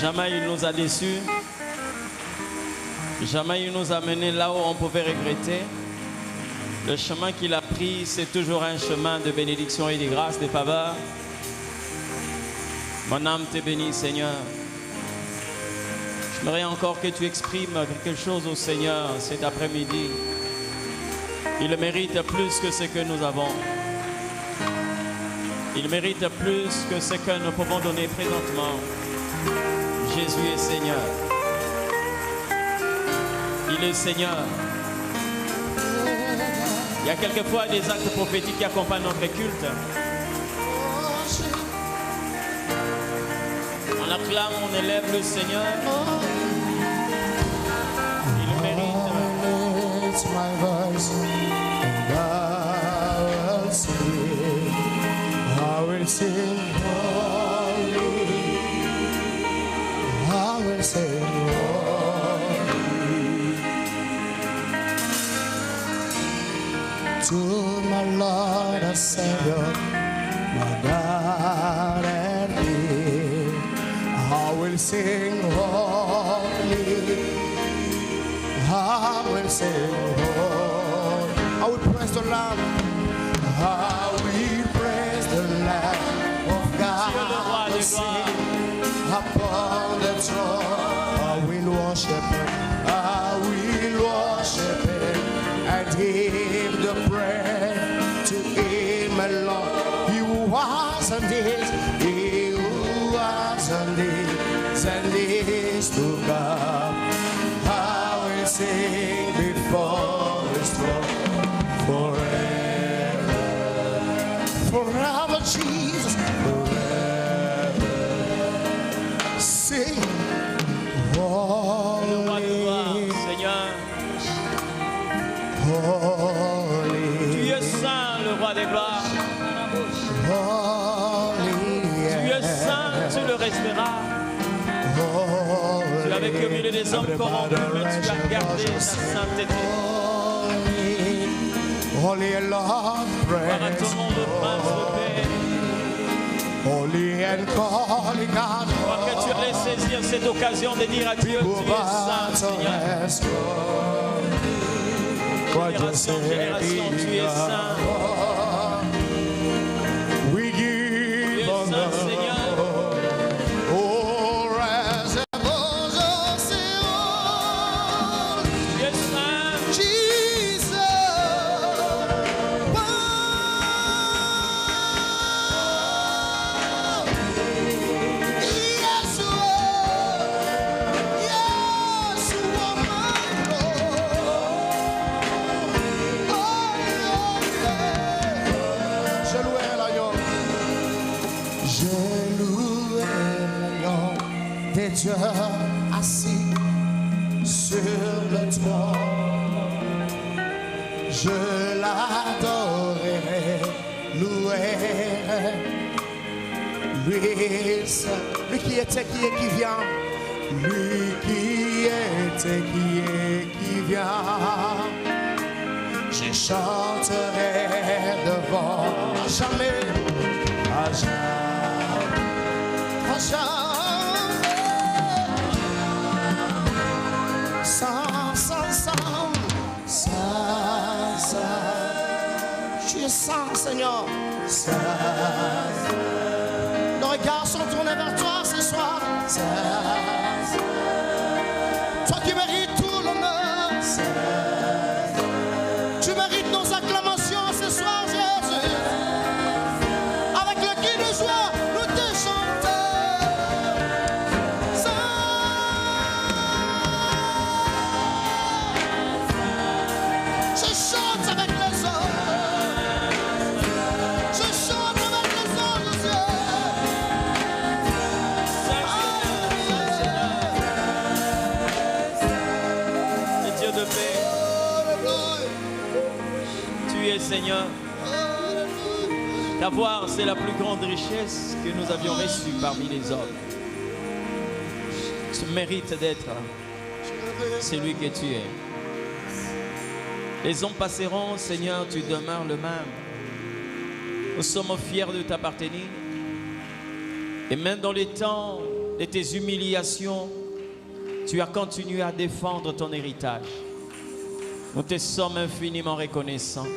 Jamais il nous a déçus. Jamais il nous a menés là où on pouvait regretter. Le chemin qu'il a pris, c'est toujours un chemin de bénédiction et de grâce, de faveur. Mon âme te bénit, Seigneur. J'aimerais encore que tu exprimes quelque chose au Seigneur cet après-midi. Il mérite plus que ce que nous avons. Il mérite plus que ce que nous pouvons donner présentement. Jésus est Seigneur. Il est Seigneur. Il y a quelquefois des actes prophétiques qui accompagnent notre culte. On acclame, on élève le Seigneur. Il mérite. My voice and I will sing holy. I will sing holy to my Lord and Savior, my God and me. I will sing holy. I will sing holy. I will praise the Lamb. I will praise the Lamb of God. Upon the throne, I will worship Him. I will worship Him and give the praise to Him alone. He who was and is, He who was and is to come. Sing before His throne forever, forever, Jesus, forever. Sing, holy, Seigneur, holy. Tu es saint, le roi des gloires. Holy, tu es saint, tu le resteras. Tu as vécu au milieu des hommes corrompus, mais tu as gardé ta sainteté. Holy and Lord, praise ton nom de prince de paix. Holy and holy God. Je crois que tu allais saisir cette occasion de dire à Dieu, tu es saint, Seigneur. Génération en génération, tu es saint. Tu es saint, Seigneur. Dieu assis sur le trône, je l'adorerai, louerai, lui seul, lui qui était, qui est, qui vient, lui qui était, qui est, qui vient, je chanterai devant, à jamais, à jamais, à jamais. Tu es saint, Seigneur. Nos regards sont tournés vers toi ce soir. Toi qui mérites tout l'honneur. Tu mérites nos acclamations ce soir, Jésus. Avec le cri de joie, nous te chantons. Je chante avec les hommes. Je chante avec les hommes, Dieu. Et Dieu de paix. Tu es Seigneur. T'avoir, c'est la plus grande richesse que nous avions reçue parmi les hommes. Tu mérites d'être celui que tu es. Les hommes passeront, Seigneur, tu demeures le même. Nous sommes fiers de t'appartenir. Et même dans les temps de tes humiliations, tu as continué à défendre ton héritage. Nous te sommes infiniment reconnaissants.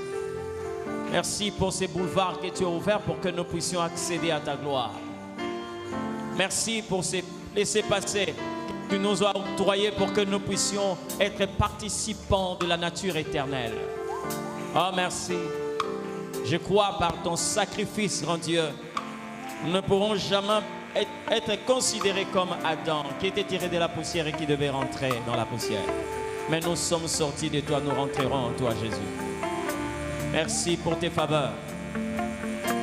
Merci pour ces boulevards que tu as ouverts pour que nous puissions accéder à ta gloire. Merci pour ces laissez-passer que tu nous as octroyés pour que nous puissions être participants de la nature éternelle. Oh, merci. Je crois par ton sacrifice, grand Dieu, nous ne pourrons jamais être considérés comme Adam, qui était tiré de la poussière et qui devait rentrer dans la poussière. Mais nous sommes sortis de toi, nous rentrerons en toi, Jésus. Merci pour tes faveurs.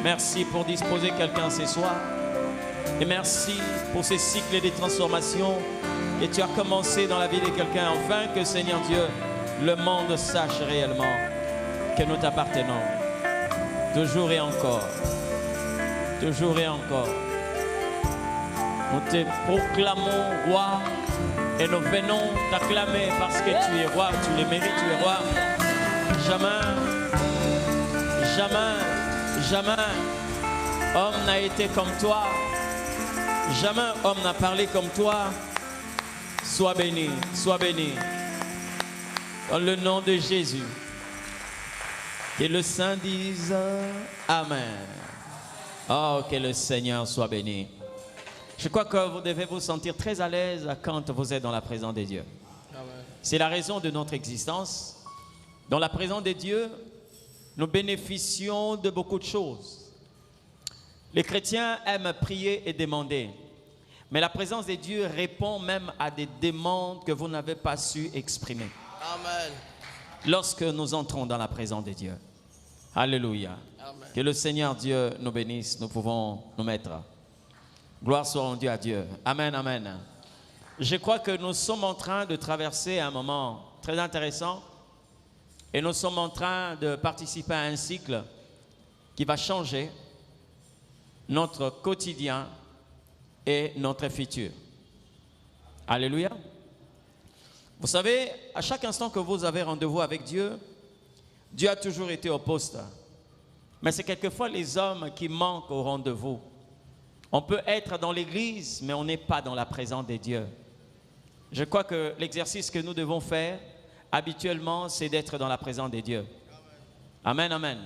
Merci pour disposer quelqu'un ce soir. Et merci pour ces cycles de transformation que tu as commencé dans la vie de quelqu'un, afin que, Seigneur Dieu, le monde sache réellement que nous t'appartenons. Toujours et encore. Toujours et encore. Nous te proclamons roi et nous venons t'acclamer parce que tu es roi, tu le mérites, tu es roi. Jamais, jamais, jamais homme n'a été comme toi. Jamais homme n'a parlé comme toi. Sois béni, sois béni. Dans le nom de Jésus. Que le Saint dise Amen. Oh, que le Seigneur soit béni. Je crois que vous devez vous sentir très à l'aise quand vous êtes dans la présence de Dieu. C'est la raison de notre existence. Dans la présence de Dieu, nous bénéficions de beaucoup de choses. Les chrétiens aiment prier et demander. Mais la présence de Dieu répond même à des demandes que vous n'avez pas su exprimer. Amen. Lorsque nous entrons dans la présence de Dieu. Alléluia. Amen. Que le Seigneur Dieu nous bénisse. Nous pouvons nous mettre. Gloire soit rendue à Dieu. Amen, amen. Je crois que nous sommes en train de traverser un moment très intéressant. Et nous sommes en train de participer à un cycle qui va changer notre quotidien et notre futur. Alléluia. Vous savez, à chaque instant que vous avez rendez-vous avec Dieu, Dieu a toujours été au poste. Mais c'est quelquefois les hommes qui manquent au rendez-vous. On peut être dans l'église, mais on n'est pas dans la présence de Dieu. Je crois que l'exercice que nous devons faire habituellement, c'est d'être dans la présence de Dieu. Amen, amen.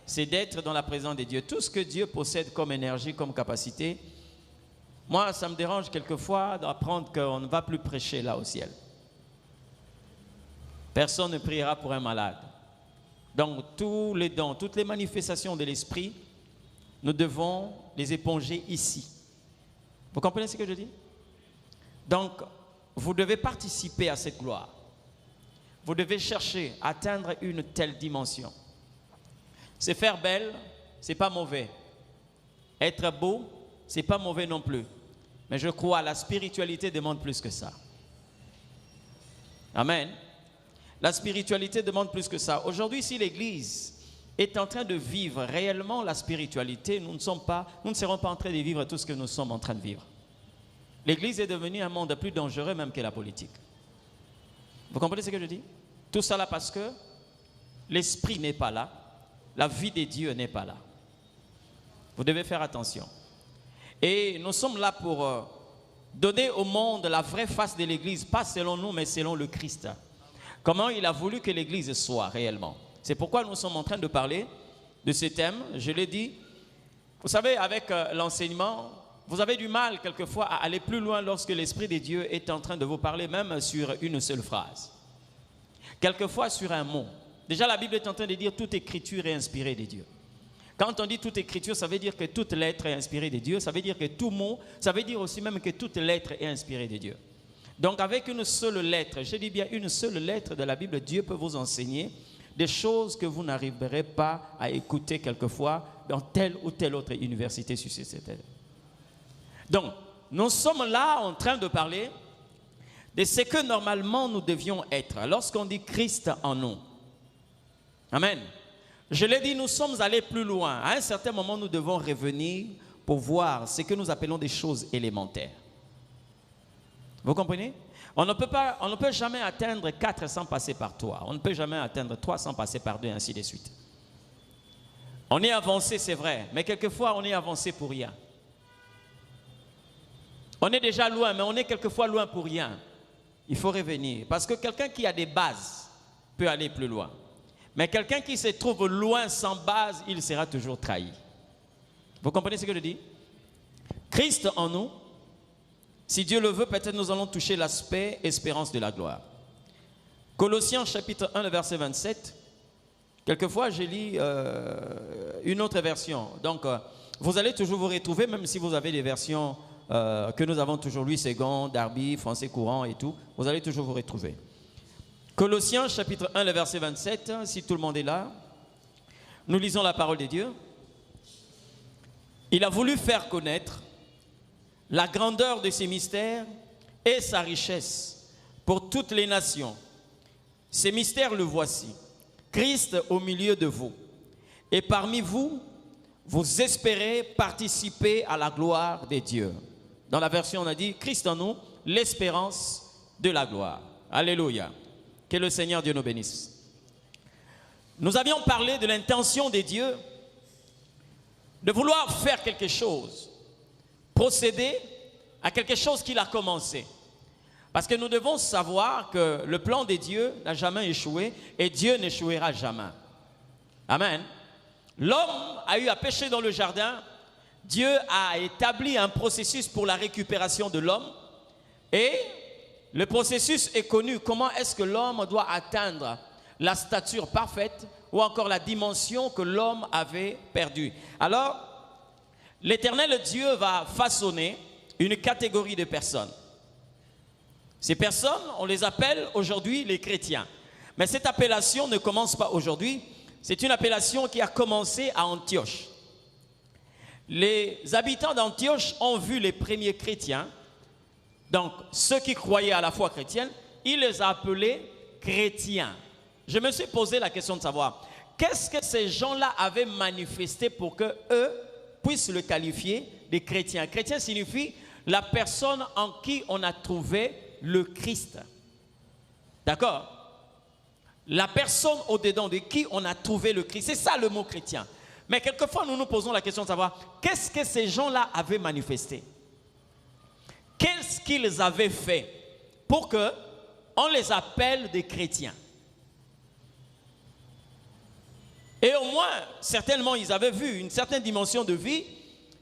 C'est d'être dans la présence de Dieu. Tout ce que Dieu possède comme énergie, comme capacité, moi, ça me dérange quelquefois d'apprendre qu'on ne va plus prêcher là au ciel. Personne ne priera pour un malade. Donc, tous les dons, toutes les manifestations de l'esprit, nous devons les éponger ici. Vous comprenez ce que je dis? Donc, vous devez participer à cette gloire. Vous devez chercher à atteindre une telle dimension. Se faire belle, ce n'est pas mauvais. Être beau, ce n'est pas mauvais non plus. Mais je crois que la spiritualité demande plus que ça. Amen. La spiritualité demande plus que ça. Aujourd'hui, si l'Église est en train de vivre réellement la spiritualité, nous ne serons pas en train de vivre tout ce que nous sommes en train de vivre. L'Église est devenue un monde plus dangereux même que la politique. Vous comprenez ce que je dis? Tout ça là parce que l'esprit n'est pas là, la vie de Dieu n'est pas là. Vous devez faire attention. Et nous sommes là pour donner au monde la vraie face de l'Église, pas selon nous, mais selon le Christ. Comment il a voulu que l'Église soit réellement. C'est pourquoi nous sommes en train de parler de ce thème. Je l'ai dit, vous savez, avec l'enseignement, vous avez du mal quelquefois à aller plus loin lorsque l'Esprit de Dieu est en train de vous parler même sur une seule phrase. Quelquefois sur un mot. Déjà, la Bible est en train de dire toute écriture est inspirée de Dieu. Quand on dit toute écriture, ça veut dire que toute lettre est inspirée de Dieu. Ça veut dire que tout mot, ça veut dire aussi même que toute lettre est inspirée de Dieu. Donc avec une seule lettre, je dis bien une seule lettre de la Bible, Dieu peut vous enseigner des choses que vous n'arriverez pas à écouter quelquefois dans telle ou telle autre université sur cette terre. Donc, nous sommes là en train de parler de ce que normalement nous devions être lorsqu'on dit Christ en nous. Amen. Je l'ai dit, nous sommes allés plus loin. À un certain moment, nous devons revenir pour voir ce que nous appelons des choses élémentaires. Vous comprenez? On ne peut jamais atteindre 4 sans passer par 3. On ne peut jamais atteindre 3 sans passer par 2, ainsi de suite. On est avancé, c'est vrai, mais quelquefois on est avancé pour rien. On est déjà loin, mais on est quelquefois loin pour rien. Il faut revenir. Parce que quelqu'un qui a des bases peut aller plus loin. Mais quelqu'un qui se trouve loin sans base, il sera toujours trahi. Vous comprenez ce que je dis? Christ en nous, si Dieu le veut, peut-être nous allons toucher l'aspect espérance de la gloire. Colossiens chapitre 1, le verset 27. Quelquefois, je lis une autre version. Donc, vous allez toujours vous retrouver, même si vous avez des versions que nous avons toujours lues, Second, Darby, français courant et tout, vous allez toujours vous retrouver. Colossiens chapitre 1, le verset 27, si tout le monde est là, nous lisons la parole de Dieu. Il a voulu faire connaître la grandeur de ses mystères et sa richesse pour toutes les nations. Ces mystères le voici. Christ au milieu de vous. Et parmi vous, vous espérez participer à la gloire de Dieu. Dans la version, on a dit Christ en nous, l'espérance de la gloire. Alléluia. Que le Seigneur Dieu nous bénisse. Nous avions parlé de l'intention de Dieu de vouloir faire quelque chose, procéder à quelque chose qu'il a commencé. Parce que nous devons savoir que le plan de Dieu n'a jamais échoué et Dieu n'échouera jamais. Amen. L'homme a eu à pécher dans le jardin. Dieu a établi un processus pour la récupération de l'homme. Et le processus est connu. Comment est-ce que l'homme doit atteindre la stature parfaite ou encore la dimension que l'homme avait perdue? Alors, l'Éternel Dieu va façonner une catégorie de personnes. Ces personnes, on les appelle aujourd'hui les chrétiens. Mais cette appellation ne commence pas aujourd'hui. C'est une appellation qui a commencé à Antioche. Les habitants d'Antioche ont vu les premiers chrétiens. Donc, ceux qui croyaient à la foi chrétienne, il les a appelés chrétiens. Je me suis posé la question de savoir, qu'est-ce que ces gens-là avaient manifesté pour que eux puissent le qualifier de chrétien? Chrétien signifie la personne en qui on a trouvé le Christ. D'accord? La personne au-dedans de qui on a trouvé le Christ. C'est ça le mot chrétien. Mais quelquefois, nous nous posons la question de savoir, qu'est-ce que ces gens-là avaient manifesté? Qu'est-ce qu'ils avaient fait pour qu'on les appelle des chrétiens? Et au moins, certainement, ils avaient vu une certaine dimension de vie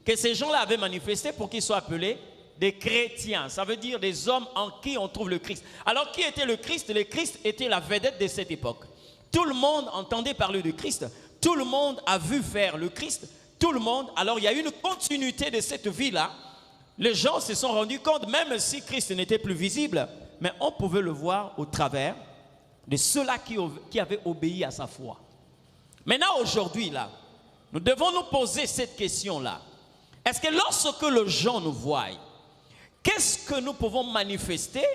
que ces gens-là avaient manifesté pour qu'ils soient appelés des chrétiens. Ça veut dire des hommes en qui on trouve le Christ. Alors, qui était le Christ? Le Christ était la vedette de cette époque. Tout le monde entendait parler du Christ. Tout le monde a vu faire le Christ. Tout le monde. Alors, il y a une continuité de cette vie-là. Les gens se sont rendus compte, même si Christ n'était plus visible, mais on pouvait le voir au travers de ceux-là qui avaient obéi à sa foi. Maintenant, aujourd'hui, là, nous devons nous poser cette question-là. Est-ce que lorsque les gens nous voient, qu'est-ce que nous pouvons manifester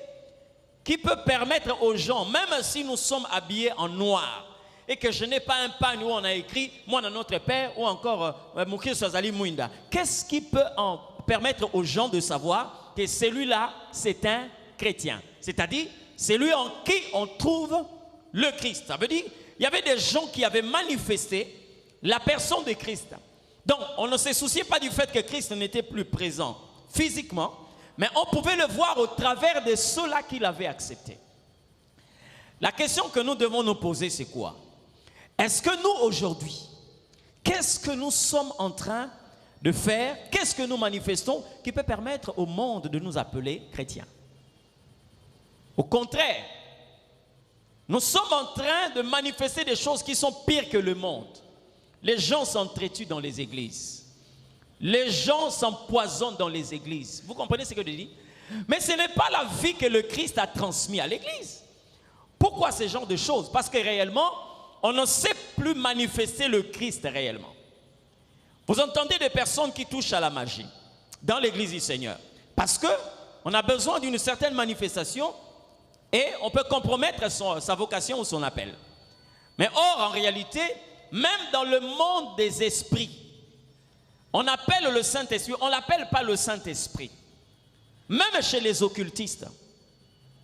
qui peut permettre aux gens, même si nous sommes habillés en noir, et que je n'ai pas un panneau où on a écrit « Moi, notre Père » ou encore « Moukir Sazali Mouinda », qu'est-ce qui peut en permettre aux gens de savoir que celui-là, c'est un chrétien? C'est-à-dire, c'est lui en qui on trouve le Christ. Ça veut dire, il y avait des gens qui avaient manifesté la personne de Christ. Donc, on ne se souciait pas du fait que Christ n'était plus présent physiquement, mais on pouvait le voir au travers de ceux-là qui l'avaient accepté. La question que nous devons nous poser, c'est quoi? Est-ce que nous, aujourd'hui, qu'est-ce que nous sommes en train de faire? Qu'est-ce que nous manifestons qui peut permettre au monde de nous appeler chrétiens? Au contraire, nous sommes en train de manifester des choses qui sont pires que le monde. Les gens s'entretuent dans les églises. Les gens s'empoisonnent dans les églises. Vous comprenez ce que je dis? Mais ce n'est pas la vie que le Christ a transmise à l'église. Pourquoi ce genre de choses? Parce que réellement, on ne sait plus manifester le Christ réellement. Vous entendez des personnes qui touchent à la magie dans l'église du Seigneur. Parce qu'on a besoin d'une certaine manifestation et on peut compromettre sa vocation ou son appel. Mais or, en réalité, même dans le monde des esprits, on appelle le Saint-Esprit, on ne l'appelle pas le Saint-Esprit. Même chez les occultistes,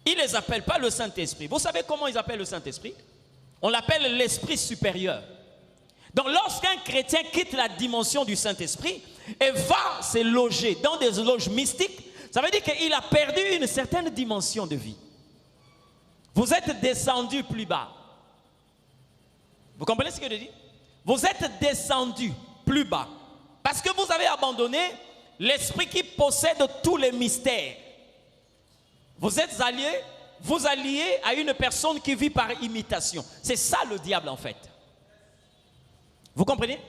ils ne les appellent pas le Saint-Esprit. Vous savez comment ils appellent le Saint-Esprit? On l'appelle l'Esprit supérieur. Donc lorsqu'un chrétien quitte la dimension du Saint-Esprit et va se loger dans des loges mystiques, Ça veut dire qu'il a perdu une certaine dimension de vie. Vous êtes descendu plus bas. Vous comprenez ce que je dis? Vous êtes descendu plus bas. Parce que vous avez abandonné l'esprit qui possède tous les mystères. Vous êtes alliés à une personne qui vit par imitation. C'est ça le diable en fait. Vous comprenez?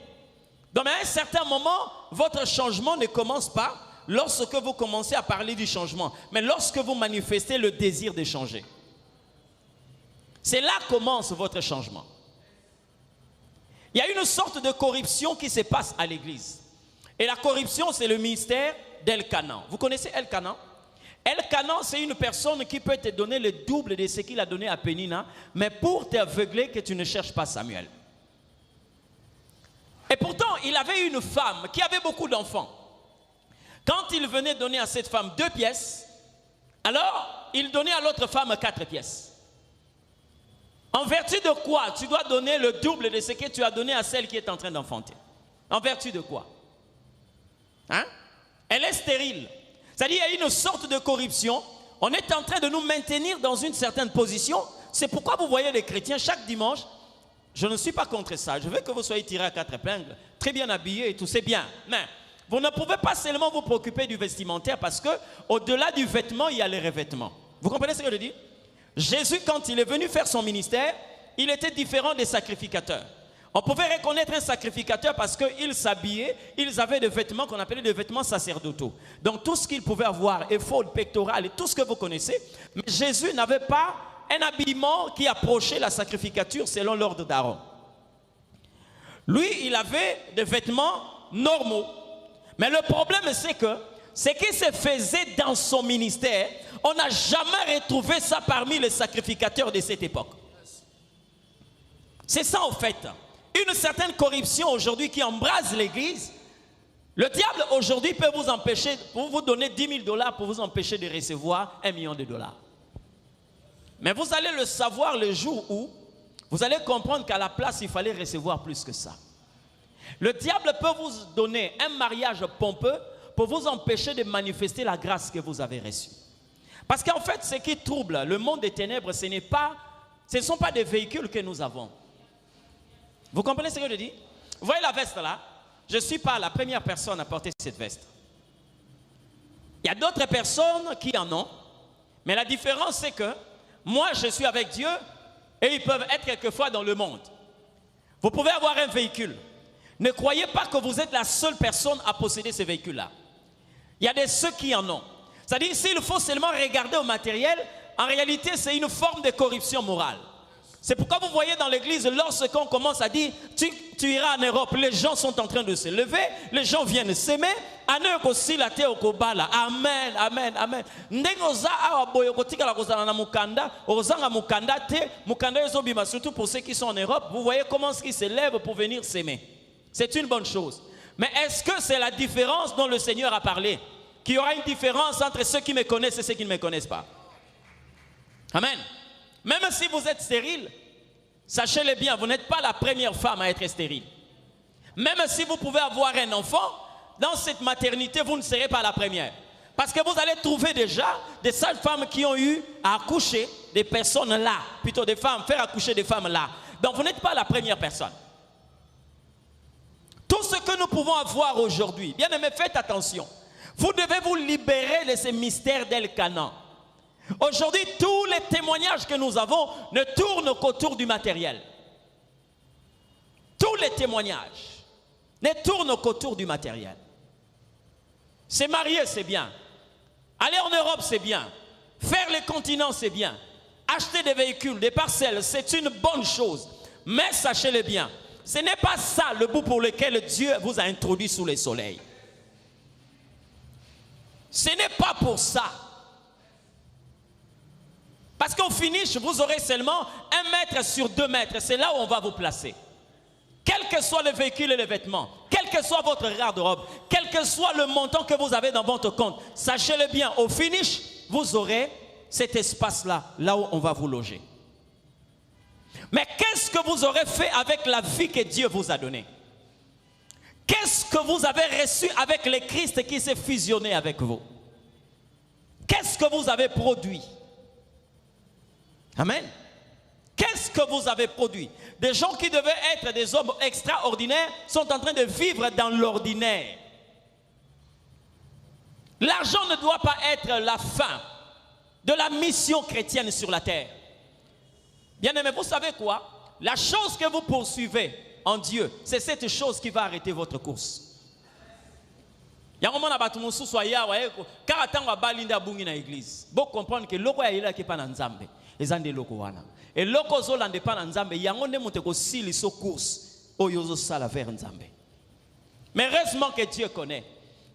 Donc à un certain moment, votre changement ne commence pas lorsque vous commencez à parler du changement, mais lorsque vous manifestez le désir de changer. C'est là que commence votre changement. Il y a une sorte de corruption qui se passe à l'église. Et la corruption, c'est le ministère d'Elkanan. Vous connaissez Elkanan? Elkanan, c'est une personne qui peut te donner le double de ce qu'il a donné à Pénina, mais pour t'aveugler que tu ne cherches pas Samuel. Et pourtant, il avait une femme qui avait beaucoup d'enfants. Quand il venait donner à cette femme 2 pièces, alors il donnait à l'autre femme 4 pièces. En vertu de quoi tu dois donner le double de ce que tu as donné à celle qui est en train d'enfanter? En vertu de quoi? Hein? Elle est stérile. C'est-à-dire qu'il y a une sorte de corruption. On est en train de nous maintenir dans une certaine position. C'est pourquoi vous voyez les chrétiens chaque dimanche. Je ne suis pas contre ça. Je veux que vous soyez tirés à 4 épingles, très bien habillés et tout, c'est bien. Mais vous ne pouvez pas seulement vous préoccuper du vestimentaire parce que au-delà du vêtement, il y a les revêtements. Vous comprenez ce que je dis? Jésus, quand il est venu faire son ministère, il était différent des sacrificateurs. On pouvait reconnaître un sacrificateur parce qu'ils s'habillaient, ils avaient des vêtements qu'on appelait des vêtements sacerdotaux. Donc tout ce qu'ils pouvaient avoir, éphod, pectoral et tout ce que vous connaissez. Mais Jésus n'avait pas un habillement qui approchait la sacrificature selon l'ordre d'Aaron. Lui, il avait des vêtements normaux. Mais le problème, c'est que ce qui se faisait dans son ministère, on n'a jamais retrouvé ça parmi les sacrificateurs de cette époque. C'est ça en fait. Une certaine corruption aujourd'hui qui embrase l'église. Le diable aujourd'hui peut vous empêcher, pour vous donner 10 000 $, pour vous empêcher de recevoir $1 million. Mais vous allez le savoir le jour où vous allez comprendre qu'à la place, il fallait recevoir plus que ça. Le diable peut vous donner un mariage pompeux pour vous empêcher de manifester la grâce que vous avez reçue. Parce qu'en fait, ce qui trouble le monde des ténèbres, ce ne sont pas des véhicules que nous avons. Vous comprenez ce que je dis? Vous voyez la veste là? Je ne suis pas la première personne à porter cette veste. Il y a d'autres personnes qui en ont. Mais la différence, c'est que moi, je suis avec Dieu et ils peuvent être quelquefois dans le monde. Vous pouvez avoir un véhicule. Ne croyez pas que vous êtes la seule personne à posséder ce véhicule-là. Il y a ceux qui en ont. C'est-à-dire, s'il faut seulement regarder au matériel, en réalité, c'est une forme de corruption morale. C'est pourquoi vous voyez dans l'église, lorsqu'on commence à dire, tu iras en Europe, les gens sont en train de se lever, les gens viennent s'aimer, amen, amen, amen. Surtout pour ceux qui sont en Europe, vous voyez comment ils se lèvent pour venir s'aimer. C'est une bonne chose. Mais est-ce que c'est la différence dont le Seigneur a parlé? Qu'il y aura une différence entre ceux qui me connaissent et ceux qui ne me connaissent pas. Amen. Même si vous êtes stérile, sachez-le bien, vous n'êtes pas la première femme à être stérile. Même si vous pouvez avoir un enfant, dans cette maternité, vous ne serez pas la première. Parce que vous allez trouver déjà des seules femmes qui ont eu à accoucher des personnes là, plutôt des femmes, faire accoucher des femmes là. Donc vous n'êtes pas la première personne. Tout ce que nous pouvons avoir aujourd'hui, bien aimé, faites attention. Vous devez vous libérer de ces mystères d'Elkanan. Aujourd'hui, tous les témoignages que nous avons ne tournent qu'autour du matériel. Tous les témoignages ne tournent qu'autour du matériel. Se marier, c'est bien. Aller en Europe, c'est bien. Faire les continents, c'est bien. Acheter des véhicules, des parcelles, c'est une bonne chose. Mais sachez-le bien, ce n'est pas ça le but pour lequel Dieu vous a introduit sous le soleil. Ce n'est pas pour ça. Parce qu'au finish, vous aurez seulement 1 mètre sur 2 mètres. C'est là où on va vous placer. Quel que soit le véhicule et les vêtements, quel que soit votre garde-robe, quel que soit le montant que vous avez dans votre compte, sachez-le bien, au finish, vous aurez cet espace-là, là où on va vous loger. Mais qu'est-ce que vous aurez fait avec la vie que Dieu vous a donnée? Qu'est-ce que vous avez reçu avec le Christ qui s'est fusionné avec vous? qu'est-ce que vous avez produit? Amen. Qu'est-ce que vous avez produit? Des gens qui devaient être des hommes extraordinaires sont en train de vivre dans l'ordinaire. L'argent ne doit pas être la fin de la mission chrétienne sur la terre. Bien-aimés, vous savez quoi? La chose que vous poursuivez en Dieu, c'est cette chose qui va arrêter votre course. Il y a un moment où vous soyez car attends balinda bungi na église. Vous comprendre que loko ya ila ki pa na nzambe. Ezande loko wana. Et loko zo lande pa na nzambe yango ne monte ko sili so course oyozo sala vers nzambe. Mais heureusement que Dieu connaît.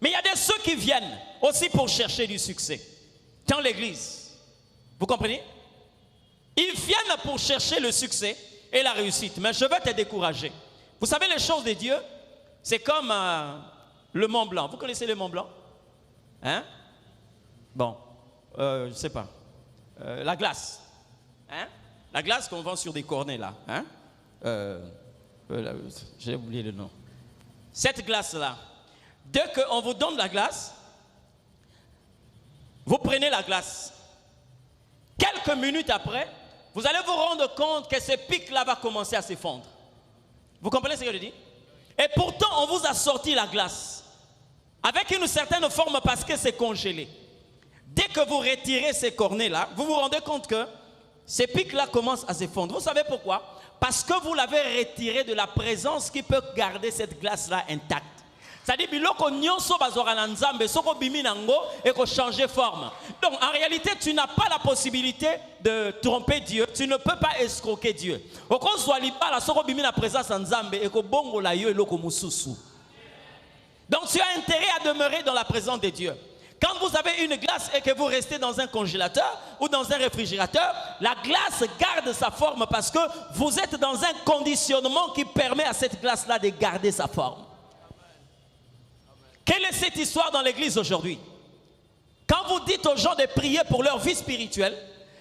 Mais il y a des ceux qui viennent aussi pour chercher du succès dans l'église. Vous comprenez? Ils viennent pour chercher le succès et la réussite. Mais je veux te décourager. Vous savez, les choses de Dieu, c'est comme le Mont Blanc. Vous connaissez le Mont Blanc? Hein? Bon, je ne sais pas. La glace. Hein? La glace qu'on vend sur des cornets là. Hein? J'ai oublié le nom. Cette glace-là, dès qu'on vous donne la glace, vous prenez la glace. Quelques minutes après, vous allez vous rendre compte que ce pic-là va commencer à s'effondrer. Vous comprenez ce que je dis? Et pourtant, on vous a sorti la glace avec une certaine forme parce que c'est congelé. Dès que vous retirez ces cornets-là, vous vous rendez compte que ces pics-là commencent à s'effondrer. Vous savez pourquoi? Parce que vous l'avez retiré de la présence qui peut garder cette glace-là intacte. C'est-à-dire biloko nyonso bazora na nzambe soko bimi nango et ko changer forme. Donc en réalité, tu n'as pas la possibilité de tromper Dieu, tu ne peux pas escroquer Dieu. Oko zwali pas la soko bimi na présence en nzambe et ko bongo la yo eloko mususu. Donc tu as intérêt à demeurer dans la présence de Dieu. Quand vous avez une glace et que vous restez dans un congélateur ou dans un réfrigérateur, la glace garde sa forme parce que vous êtes dans un conditionnement qui permet à cette glace-là de garder sa forme. Quelle est cette histoire dans l'église aujourd'hui? Quand vous dites aux gens de prier pour leur vie spirituelle,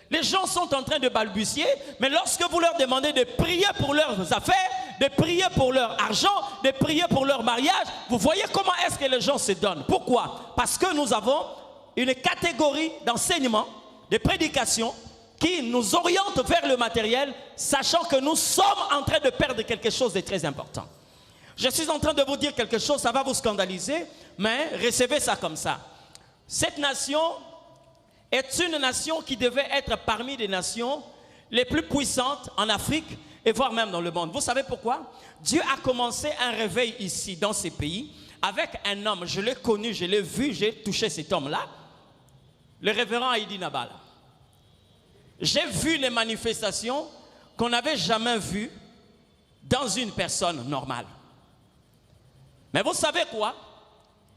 les gens sont en train de balbutier, mais lorsque vous leur demandez de prier pour leurs affaires, de prier pour leur argent, de prier pour leur mariage, vous voyez comment est-ce que les gens se donnent. Pourquoi? Parce que nous avons une catégorie d'enseignement, de prédication, qui nous oriente vers le matériel, sachant que nous sommes en train de perdre quelque chose de très important. Je suis en train de vous dire quelque chose, ça va vous scandaliser, mais recevez ça comme ça. Cette nation est une nation qui devait être parmi les nations les plus puissantes en Afrique et voire même dans le monde. Vous savez pourquoi? Dieu a commencé un réveil ici, dans ces pays, avec un homme. Je l'ai connu, je l'ai vu, j'ai touché cet homme-là, le révérend Haïdi Nabala. J'ai vu les manifestations qu'on n'avait jamais vues dans une personne normale. Mais vous savez quoi?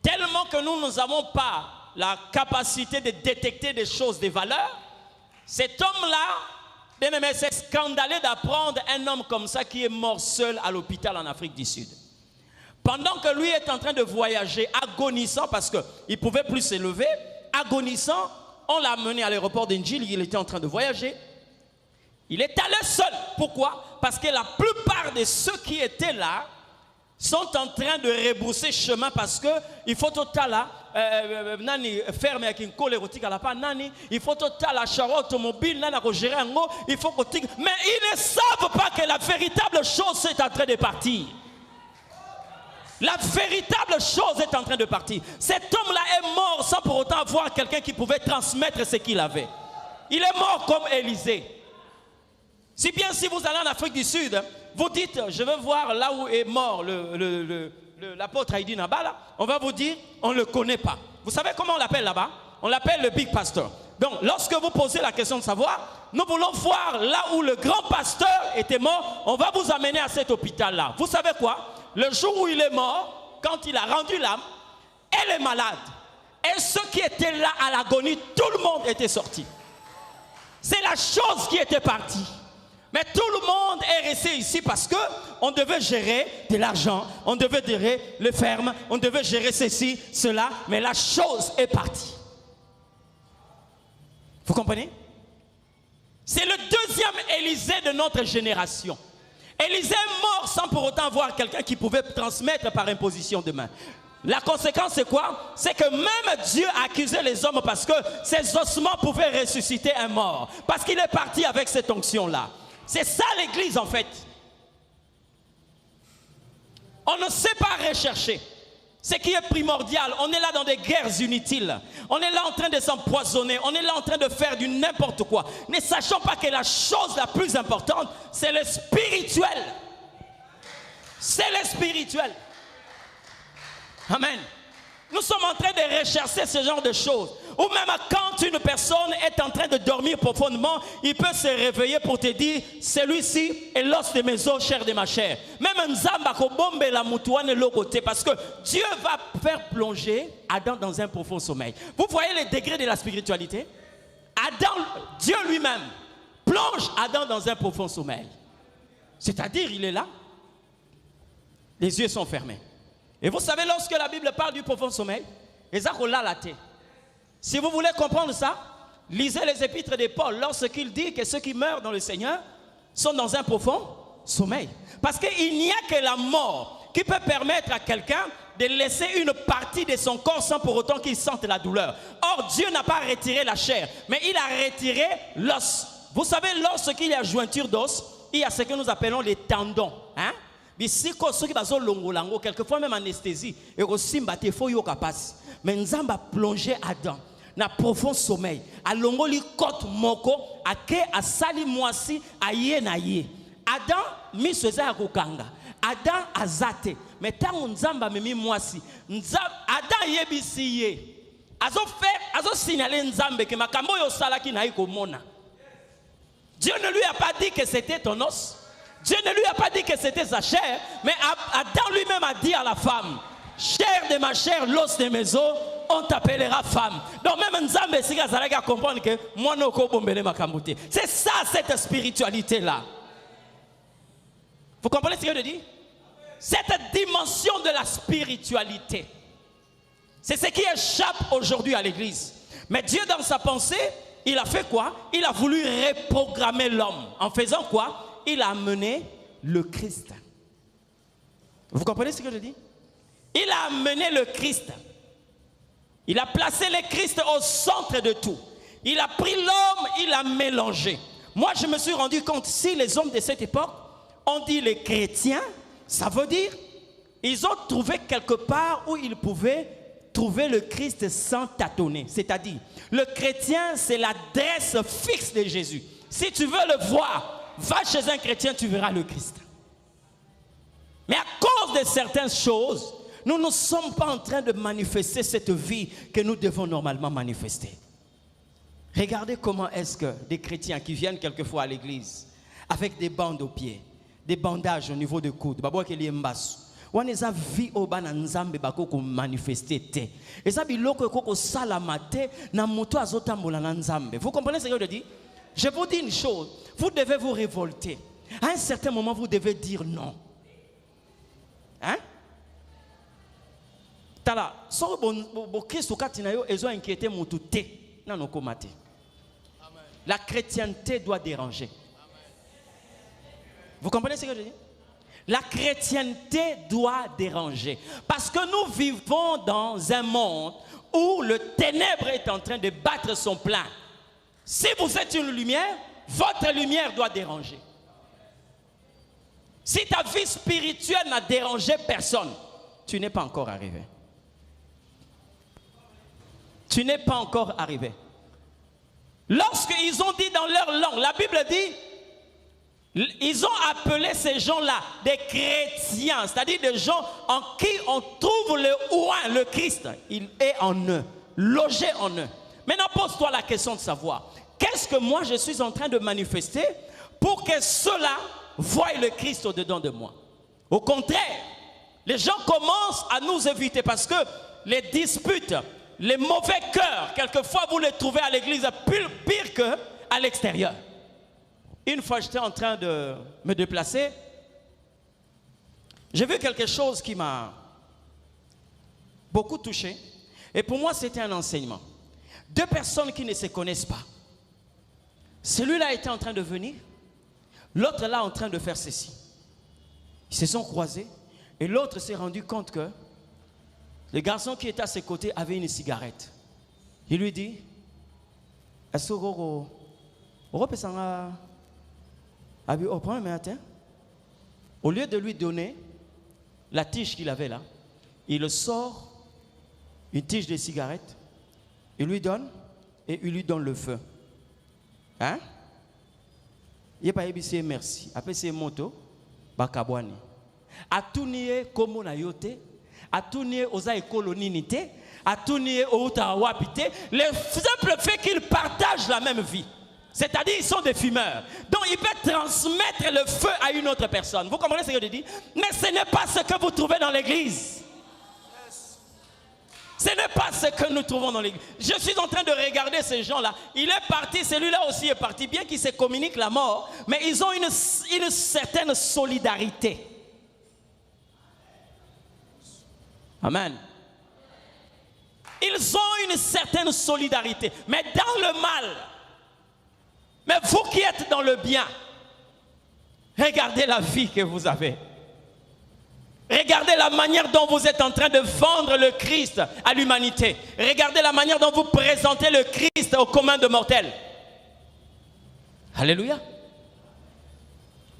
Tellement que nous n'avons pas la capacité de détecter des choses, des valeurs, cet homme-là, bien aimé, c'est scandaleux d'apprendre un homme comme ça qui est mort seul à l'hôpital en Afrique du Sud. Pendant que lui est en train de voyager, agonissant, parce qu'il ne pouvait plus s'élever, agonissant, on l'a amené à l'aéroport d'Indjil, il était en train de voyager. Il est allé seul. Pourquoi? Parce que la plupart de ceux qui étaient là sont en train de rebrousser chemin parce que il faut total nani ferme avec une colle érotique à la pas nani il faut total la charrette automobile nani à gérer un mot il faut que mais ils ne savent pas que la véritable chose est en train de partir. La véritable chose est en train de partir. Cet homme-là est mort sans pour autant avoir quelqu'un qui pouvait transmettre ce qu'il avait. Il est mort comme Élisée. Si bien si vous allez en Afrique du Sud, vous dites, je veux voir là où est mort l'apôtre Haïdi Nabala, on va vous dire, on ne le connaît pas. Vous savez comment on l'appelle là-bas? On l'appelle le Big Pastor. Donc, lorsque vous posez la question de savoir, nous voulons voir là où le grand pasteur était mort, on va vous amener à cet hôpital-là. Vous savez quoi? Le jour où il est mort, quand il a rendu l'âme, elle est malade. Et ceux qui étaient là à l'agonie, tout le monde était sorti. C'est la chose qui était partie. Mais tout le monde est resté ici parce qu'on devait gérer de l'argent, on devait gérer les fermes, on devait gérer ceci, cela, mais la chose est partie. Vous comprenez? C'est le deuxième Élisée de notre génération. Élisée est mort sans pour autant avoir quelqu'un qui pouvait transmettre par imposition de main. La conséquence c'est quoi? C'est que même Dieu a accusé les hommes parce que ces ossements pouvaient ressusciter un mort. Parce qu'il est parti avec cette onction-là. C'est ça l'église en fait. On ne sait pas rechercher. Ce qui est primordial, on est là dans des guerres inutiles. On est là en train de s'empoisonner. On est là en train de faire du n'importe quoi. Ne sachant pas que la chose la plus importante, c'est le spirituel. C'est le spirituel. Amen. Nous sommes en train de rechercher ce genre de choses. Ou même quand une personne est en train de dormir profondément, il peut se réveiller pour te dire, celui-ci est l'os de mes os, chair de ma chair. Même Nzamba kobombe la mutuane l'autre côté, parce que Dieu va faire plonger Adam dans un profond sommeil. Vous voyez les degrés de la spiritualité? Adam, Dieu lui-même, plonge Adam dans un profond sommeil. C'est-à-dire, il est là, les yeux sont fermés. Et vous savez, lorsque la Bible parle du profond sommeil, si vous voulez comprendre ça, lisez les épîtres de Paul lorsqu'il dit que ceux qui meurent dans le Seigneur sont dans un profond sommeil. Parce qu'il n'y a que la mort qui peut permettre à quelqu'un de laisser une partie de son corps sans pour autant qu'il sente la douleur. Or, Dieu n'a pas retiré la chair, mais il a retiré l'os. Vous savez, lorsqu'il y a jointure d'os, il y a ce que nous appelons les tendons. Hein? Quelquefois même anesthésie. Et aussi, il faut y mais Nzamba a plongé Adam dans un profond sommeil. Alongo li kote moko, ake asali mwasi, aye na ye. Adam misweza ya kukanga. Adam azate. Mais tant Nzamba memi mwasi, Adam yebisi ye. Azo signaler Nzambe que makambo yo salaki na iko mona. Dieu ne lui a pas dit que c'était ton os. Dieu ne lui a pas dit que c'était sa chair, mais Adam lui-même a dit à la femme, chair de ma chair, l'os de mes os, on t'appellera femme. Donc même Nzambe si Gazalaga comprendre que moi no ko bombele makambuté. C'est ça cette spiritualité là. Vous comprenez ce que je dis? Cette dimension de la spiritualité. C'est ce qui échappe aujourd'hui à l'église. Mais Dieu dans sa pensée, il a fait quoi? Il a voulu reprogrammer l'homme. En faisant quoi? Il a amené le Christ. Vous comprenez ce que je dis? Il a amené le Christ. Il a placé le Christ au centre de tout. Il a pris l'homme, il l'a mélangé. Moi, je me suis rendu compte, si les hommes de cette époque ont dit les chrétiens, ça veut dire ils ont trouvé quelque part où ils pouvaient trouver le Christ sans tâtonner. C'est-à-dire, le chrétien, c'est l'adresse fixe de Jésus. Si tu veux le voir, va chez un chrétien, tu verras le Christ. Mais à cause de certaines choses, nous ne sommes pas en train de manifester cette vie que nous devons normalement manifester. Regardez comment est-ce que des chrétiens qui viennent quelquefois à l'église avec des bandes aux pieds, des bandages au niveau du coude, on les a vu au bas nzambe bako manifester te. Et ça biloko koko salamate na moto azotambola na nzambe. Vous comprenez ce que je dis? Je vous dis une chose, vous devez vous révolter. À un certain moment, vous devez dire non. Hein? Tala, so bo Christ katina yo ezo inquiéter mutu te na no komate. La chrétienté doit déranger. Vous comprenez ce que je dis? La chrétienté doit déranger. Parce que nous vivons dans un monde où le ténèbre est en train de battre son plein. Si vous êtes une lumière, votre lumière doit déranger. Si ta vie spirituelle n'a dérangé personne, tu n'es pas encore arrivé. Tu n'es pas encore arrivé. Lorsqu'ils ont dit dans leur langue, la Bible dit, ils ont appelé ces gens-là des chrétiens, c'est-à-dire des gens en qui on trouve le oint, le Christ. Il est en eux, logé en eux. Maintenant, pose-toi la question de savoir, qu'est-ce que moi je suis en train de manifester pour que ceux-là voient le Christ au-dedans de moi? Au contraire, les gens commencent à nous éviter parce que les disputes, les mauvais cœurs, quelquefois vous les trouvez à l'église pire qu'à l'extérieur. Une fois j'étais en train de me déplacer, j'ai vu quelque chose qui m'a beaucoup touché. Et pour moi c'était un enseignement. Deux personnes qui ne se connaissent pas. Celui-là était en train de venir, l'autre là en train de faire ceci. Ils se sont croisés et l'autre s'est rendu compte que Le garçon qui était à ses côtés avait une cigarette. Il lui dit, est-ce que vous au lieu de lui donner la tige qu'il avait là, il sort une tige de cigarette, il lui donne et il lui donne le feu. Hein? Il n'y a pas de merci. Après c'est moto, bakabwani. A tout nié comme on a yoté, a tout nié aux écoloninité, a tout nié aux tawapité, le simple fait qu'ils partagent la même vie. C'est-à-dire ils sont des fumeurs. Donc ils peuvent transmettre le feu à une autre personne. Vous comprenez ce que je dis? Mais ce n'est pas ce que vous trouvez dans l'église. Ce n'est pas ce que nous trouvons dans l'église. Je suis en train de regarder ces gens-là. Il est parti, celui-là aussi est parti. Bien qu'ils se communiquent la mort, mais ils ont une certaine solidarité. Amen. Ils ont une certaine solidarité. Mais dans le mal, mais vous qui êtes dans le bien, regardez la vie que vous avez. Regardez la manière dont vous êtes en train de vendre le Christ à l'humanité. Regardez la manière dont vous présentez le Christ au commun de mortels. Alléluia.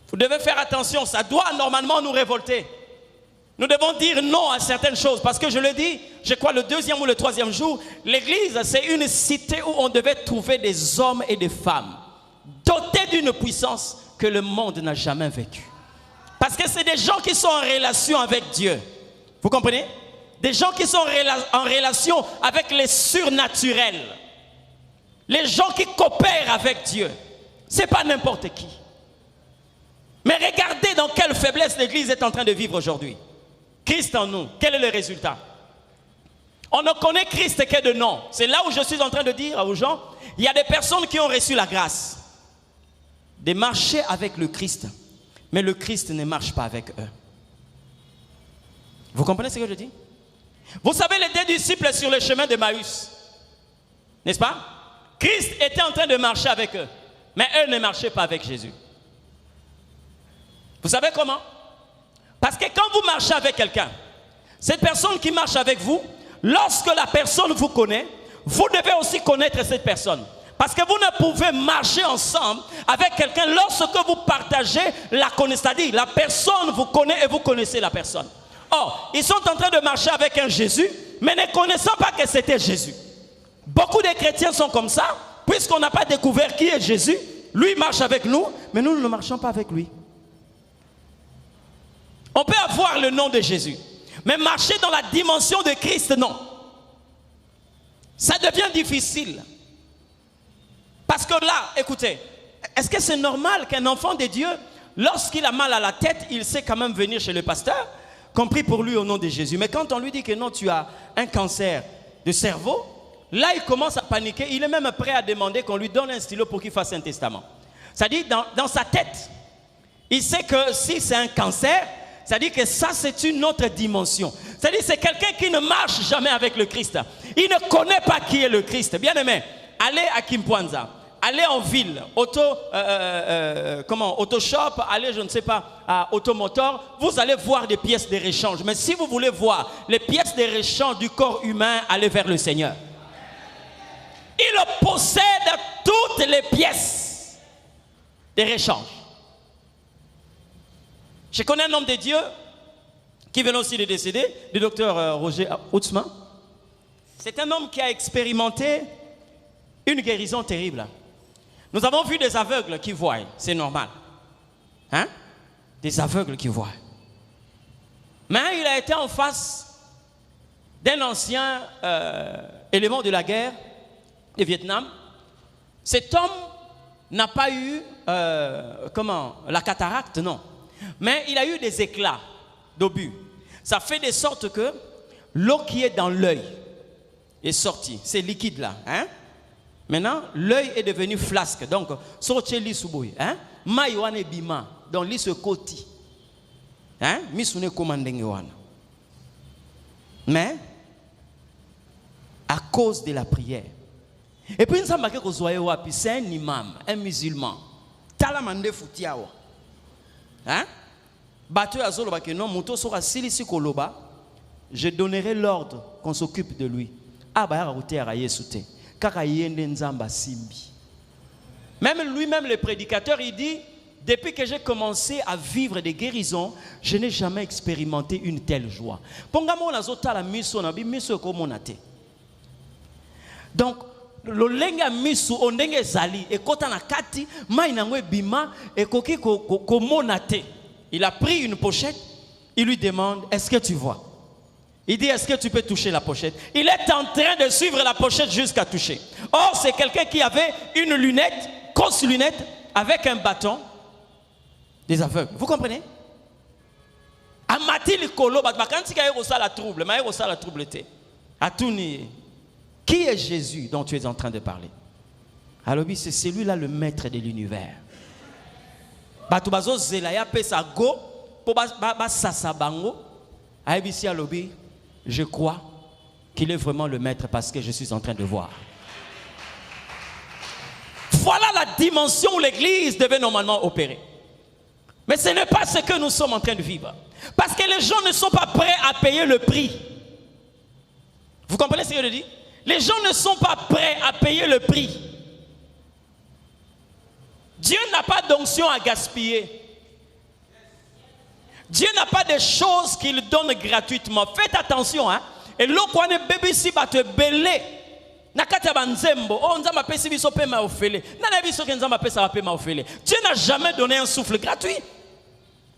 Vous devez faire attention, ça doit normalement nous révolter. Nous devons dire non à certaines choses. Parce que je le dis, je crois le 2e ou le 3e jour, l'église c'est une cité où on devait trouver des hommes et des femmes dotés d'une puissance que le monde n'a jamais vécue. Parce que c'est des gens qui sont en relation avec Dieu. Vous comprenez? Des gens qui sont en relation avec les surnaturels. Les gens qui coopèrent avec Dieu. Ce n'est pas n'importe qui. Mais regardez dans quelle faiblesse l'église est en train de vivre aujourd'hui. Christ en nous, quel est le résultat? On ne connaît Christ que de nom. C'est là où je suis en train de dire aux gens, il y a des personnes qui ont reçu la grâce de marcher avec le Christ. Mais le Christ ne marche pas avec eux. Vous comprenez ce que je dis? Vous savez les deux disciples sur le chemin de Maüs, n'est-ce pas? Christ était en train de marcher avec eux, mais eux ne marchaient pas avec Jésus. Vous savez comment? Parce que quand vous marchez avec quelqu'un, cette personne qui marche avec vous, lorsque la personne vous connaît, vous devez aussi connaître cette personne. Parce que vous ne pouvez marcher ensemble avec quelqu'un lorsque vous partagez la connaissance. C'est-à-dire, la personne vous connaît et vous connaissez la personne. Or, ils sont en train de marcher avec un Jésus, mais ne connaissant pas que c'était Jésus. Beaucoup de chrétiens sont comme ça, puisqu'on n'a pas découvert qui est Jésus. Lui marche avec nous, mais nous ne marchons pas avec lui. On peut avoir le nom de Jésus, mais marcher dans la dimension de Christ, non. Ça devient difficile. Parce que là, écoutez, est-ce que c'est normal qu'un enfant de Dieu, lorsqu'il a mal à la tête, il sait quand même venir chez le pasteur, compris pour lui au nom de Jésus. Mais quand on lui dit que non, tu as un cancer de cerveau, là il commence à paniquer. Il est même prêt à demander qu'on lui donne un stylo pour qu'il fasse un testament. C'est-à-dire, dans sa tête, il sait que si c'est un cancer, c'est-à-dire que ça c'est une autre dimension. C'est-à-dire c'est quelqu'un qui ne marche jamais avec le Christ. Il ne connaît pas qui est le Christ. Bien aimé, allez à Kimpwanza. Allez en ville, Autoshop, allez, je ne sais pas, à Automotor, vous allez voir des pièces de réchange. Mais si vous voulez voir les pièces de réchange du corps humain, allez vers le Seigneur. Il possède toutes les pièces de réchange. Je connais un homme de Dieu qui vient aussi de décéder, le docteur Roger Outsman. C'est un homme qui a expérimenté une guérison terrible. Nous avons vu des aveugles qui voient, c'est normal. Hein? Des aveugles qui voient. Mais il a été en face d'un ancien élément de la guerre du Vietnam. Cet homme n'a pas eu la cataracte, non. Mais il a eu des éclats d'obus. Ça fait de sorte que l'eau qui est dans l'œil est sortie. C'est liquide là. Hein? Maintenant, l'œil est devenu flasque. Donc, sortez-li souboui. Hein? Maïwane bima. Donc, li se koti. Hein? Misune komandenge wana. Mais, à cause de la prière. Et puis, nous avons que c'est un imam, un musulman. Talamande foutiawa. Hein? Bateau azolo ba que non, moto sera silisi koloba. je donnerai l'ordre qu'on s'occupe de lui. Même lui-même, le prédicateur, il dit, depuis que j'ai commencé à vivre des guérisons, je n'ai jamais expérimenté une telle joie. Donc, le lenga misu ondenge zali ekota na kati mai nango ebima ekoki ko monate. Il a pris une pochette, il lui demande est-ce que tu vois? Il dit est-ce que tu peux toucher la pochette? Il est en train de suivre la pochette jusqu'à toucher. Or c'est quelqu'un qui avait une lunette, grosse lunette avec un bâton des aveugles. Vous comprenez? Amati likolo bat bakanti ka yero la trouble, ma yero la trouble té. Atuni. Qui est Jésus dont tu es en train de parler? Alors c'est celui-là le maître de l'univers. Batubazo zelaya pesa go po ba sasabango. Aibisi alobi, je crois qu'il est vraiment le maître parce que je suis en train de voir. Voilà la dimension où l'église devait normalement opérer. Mais ce n'est pas ce que nous sommes en train de vivre. Parce que les gens ne sont pas prêts à payer le prix. Vous comprenez ce que je dis? Les gens ne sont pas prêts à payer le prix. Dieu n'a pas d'onction à gaspiller. Dieu n'a pas de choses qu'il donne gratuitement. Faites attention, hein. Et l'okwane bébé si va te belé. Nakata banzembo. Oh, nzamba pesi biso pema ofele. Nana biso ke nzamba pesa pema ofele. Dieu n'a jamais donné un souffle gratuit.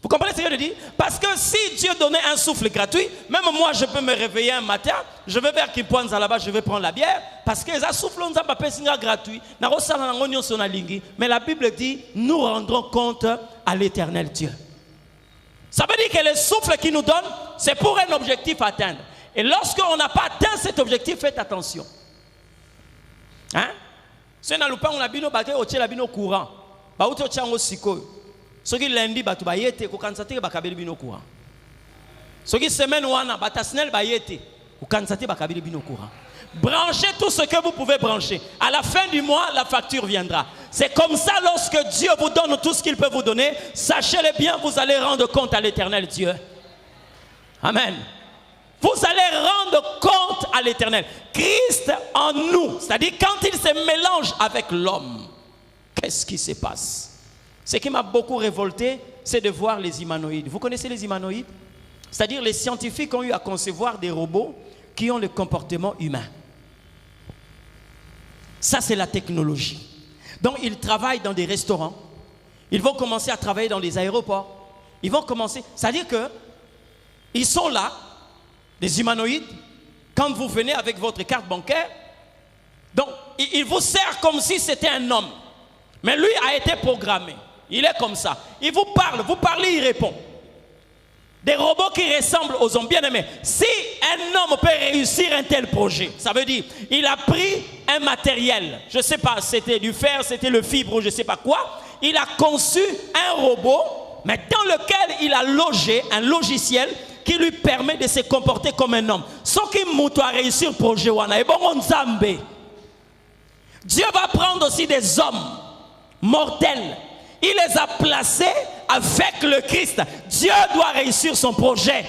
Vous comprenez ce que je dis? Parce que si Dieu donnait un souffle gratuit, même moi je peux me réveiller un matin, je vais vers Kipuanza là-bas, je vais prendre la bière, parce que ça souffle on pas pesinga gratuit. Mais la Bible dit, nous rendrons compte à l'Éternel Dieu. Ça veut dire que le souffle qu'il nous donne, c'est pour un objectif à atteindre. Et lorsqu'on n'a pas atteint cet objectif, faites attention. Hein? Si on a loupé, on a bino baké, on tient la bino courant. Bah où tu tiens au siko. Ce qui lundi batu bayete ko kansate bakabeli bino courant. Ce qui semaine wana batasnel bayete ko kansate bakabeli bino courant. Branchez tout ce que vous pouvez brancher. À la fin du mois, la facture viendra. C'est comme ça lorsque Dieu vous donne tout ce qu'il peut vous donner, sachez-le bien, vous allez rendre compte à l'Éternel Dieu. Amen. Vous allez rendre compte à l'Éternel. Christ en nous, c'est-à-dire quand il se mélange avec l'homme, qu'est-ce qui se passe? Ce qui m'a beaucoup révolté, c'est de voir les humanoïdes. Vous connaissez les humanoïdes? C'est-à-dire les scientifiques ont eu à concevoir des robots qui ont le comportement humain. Ça, c'est la technologie. Donc, ils travaillent dans des restaurants. Ils vont commencer à travailler dans les aéroports. Ils vont commencer... C'est-à-dire qu'ils sont là, des humanoïdes, quand vous venez avec votre carte bancaire. Donc, ils vous servent comme si c'était un homme. Mais lui a été programmé. Il est comme ça. Il vous parle, vous parlez, il répond. Des robots qui ressemblent aux hommes. Bien aimés. Si un homme peut réussir un tel projet, ça veut dire il a pris un matériel. Je ne sais pas, c'était du fer, c'était le fibre ou je ne sais pas quoi. Il a conçu un robot, mais dans lequel il a logé un logiciel qui lui permet de se comporter comme un homme. Ce qui m'a réussi le projet. Dieu va prendre aussi des hommes mortels. Il les a placés avec le Christ. Dieu doit réussir son projet.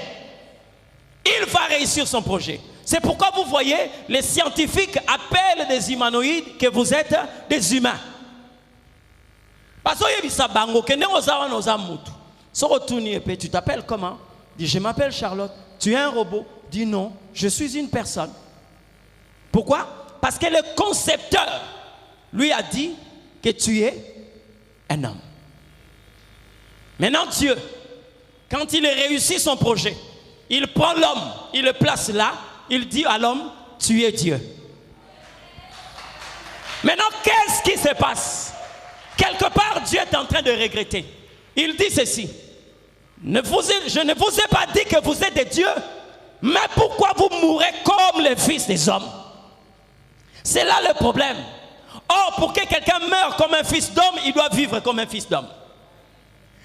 Il va réussir son projet. C'est pourquoi vous voyez, les scientifiques appellent des humanoïdes que vous êtes des humains. Parce que tu t'appelles comment? Dis, je m'appelle Charlotte. Tu es un robot? Dis non, je suis une personne. Pourquoi? Parce que le concepteur lui a dit que tu es un homme. Maintenant Dieu, quand il réussit son projet, il prend l'homme, il le place là, il dit à l'homme, tu es Dieu. Maintenant, qu'est-ce qui se passe? Quelque part, Dieu est en train de regretter. Il dit ceci, je ne vous ai pas dit que vous êtes des dieux, mais pourquoi vous mourrez comme les fils des hommes? C'est là le problème. Or, pour que quelqu'un meure comme un fils d'homme, il doit vivre comme un fils d'homme.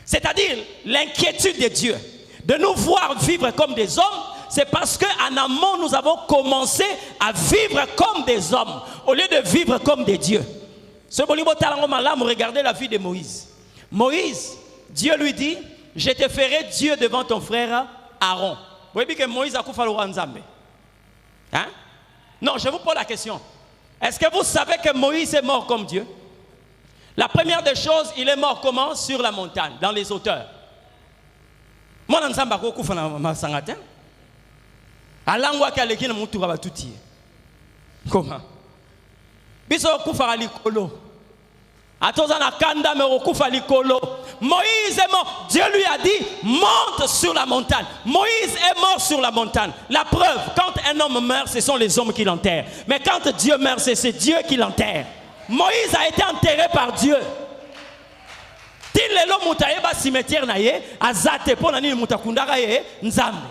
C'est-à-dire l'inquiétude de Dieu de nous voir vivre comme des hommes, c'est parce qu'en amont, nous avons commencé à vivre comme des hommes au lieu de vivre comme des dieux. Regardez la vie de Moïse. Moïse, Dieu lui dit, je te ferai Dieu devant ton frère Aaron. Vous voyez que Moïse a fait le Nzambe. Hein? Non, je vous pose la question. Est-ce que vous savez que Moïse est mort comme Dieu? La première des choses, il est mort comment? Sur la montagne, dans les hauteurs. Moi, je ne sais pas si je comment? Biso kufa likolo. Atozana kanda me okufa likolo. Moïse est mort. Dieu lui a dit monte sur la montagne. Moïse est mort sur la montagne. La preuve, quand un homme meurt, ce sont les hommes qui l'enterrent. Mais quand Dieu meurt, c'est Dieu qui l'enterre. Moïse a été enterré par Dieu. Tilelo mutaye ba cimetière na ye azate pona nini mutakundaka ye nzambe.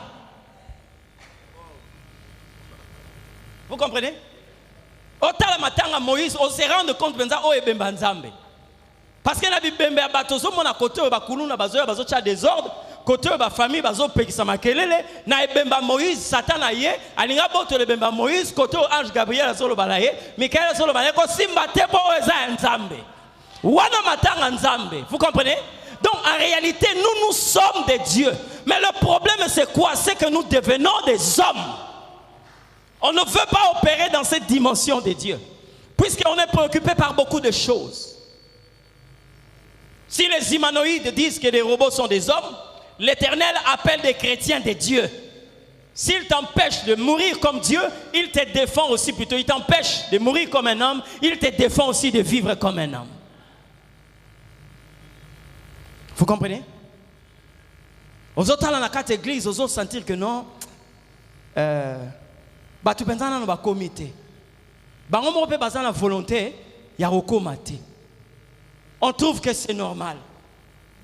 Vous comprenez? Otala matanga Moïse, on se rend compte benza o ebemba nzambe. Parce que la bibembe ya bato so mona côté ba kuluna bazo ya bazo cha désordre, côté ba famille bazo pekisa makelele na ebemba Moïse, Satan na ye, alinga boto le bemba Moïse, côté ange Gabriel solo balaye, Michael solo balaye ko simba tepo o eza nzambe. Wana matanga nzambe. Vous comprenez? Donc en réalité, nous sommes des dieux. Mais le problème c'est quoi? C'est que nous devenons des hommes. On ne veut pas opérer dans cette dimension de Dieu, puisqu'on est préoccupé par beaucoup de choses. Si les humanoïdes disent que les robots sont des hommes, l'Éternel appelle des chrétiens des dieux. S'il t'empêche de mourir comme Dieu, il te défend aussi plutôt. Il t'empêche de mourir comme un homme, il te défend aussi de vivre comme un homme. Vous comprenez? Aux autres, dans la carte église, aux autres sentir que non. Tu penses dans le comité. On peut baser la volonté, il y a recomaté. On trouve que c'est normal.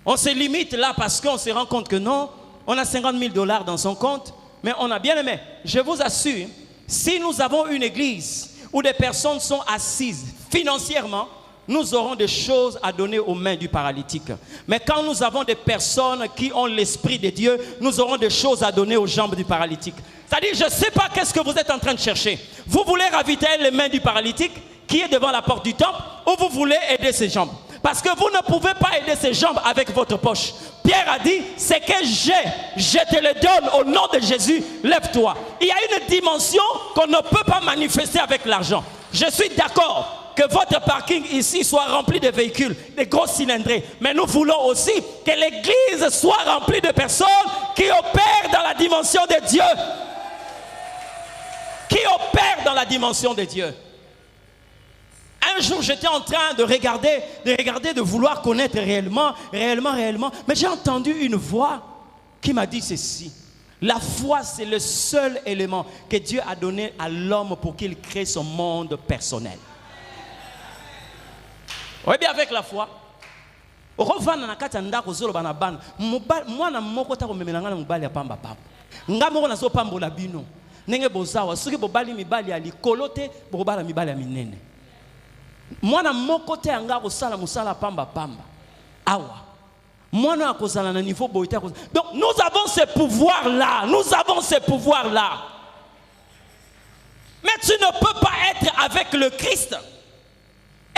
On se limite là parce qu'on se rend compte que non, on a 50 000 $ dans son compte, mais on a bien aimé. Je vous assure, si nous avons une église où des personnes sont assises financièrement, nous aurons des choses à donner aux mains du paralytique. Mais quand nous avons des personnes qui ont l'esprit de Dieu, nous aurons des choses à donner aux jambes du paralytique. C'est-à-dire, je ne sais pas qu'est-ce que vous êtes en train de chercher. Vous voulez ravitailler les mains du paralytique qui est devant la porte du temple, ou vous voulez aider ses jambes? Parce que vous ne pouvez pas aider ses jambes avec votre poche. Pierre a dit, c'est que je te le donne au nom de Jésus, lève-toi. Il y a une dimension qu'on ne peut pas manifester avec l'argent. Je suis d'accord que votre parking ici soit rempli de véhicules, de gros cylindrés. Mais nous voulons aussi que l'église soit remplie de personnes qui opèrent dans la dimension de Dieu. Qui opèrent dans la dimension de Dieu. Un jour, j'étais en train de regarder, de vouloir connaître réellement. Mais j'ai entendu une voix qui m'a dit ceci. La foi, c'est le seul élément que Dieu a donné à l'homme pour qu'il crée son monde personnel. Oui, bien avec la foi. Nenge bozawa soki bobali mibali ya likolo te bobala mibali ya minene mwana moko te anga kosala musala pamba awa mwana akozala na niveau boyita. Donc nous avons ce pouvoir là, mais tu ne peux pas être avec le Christ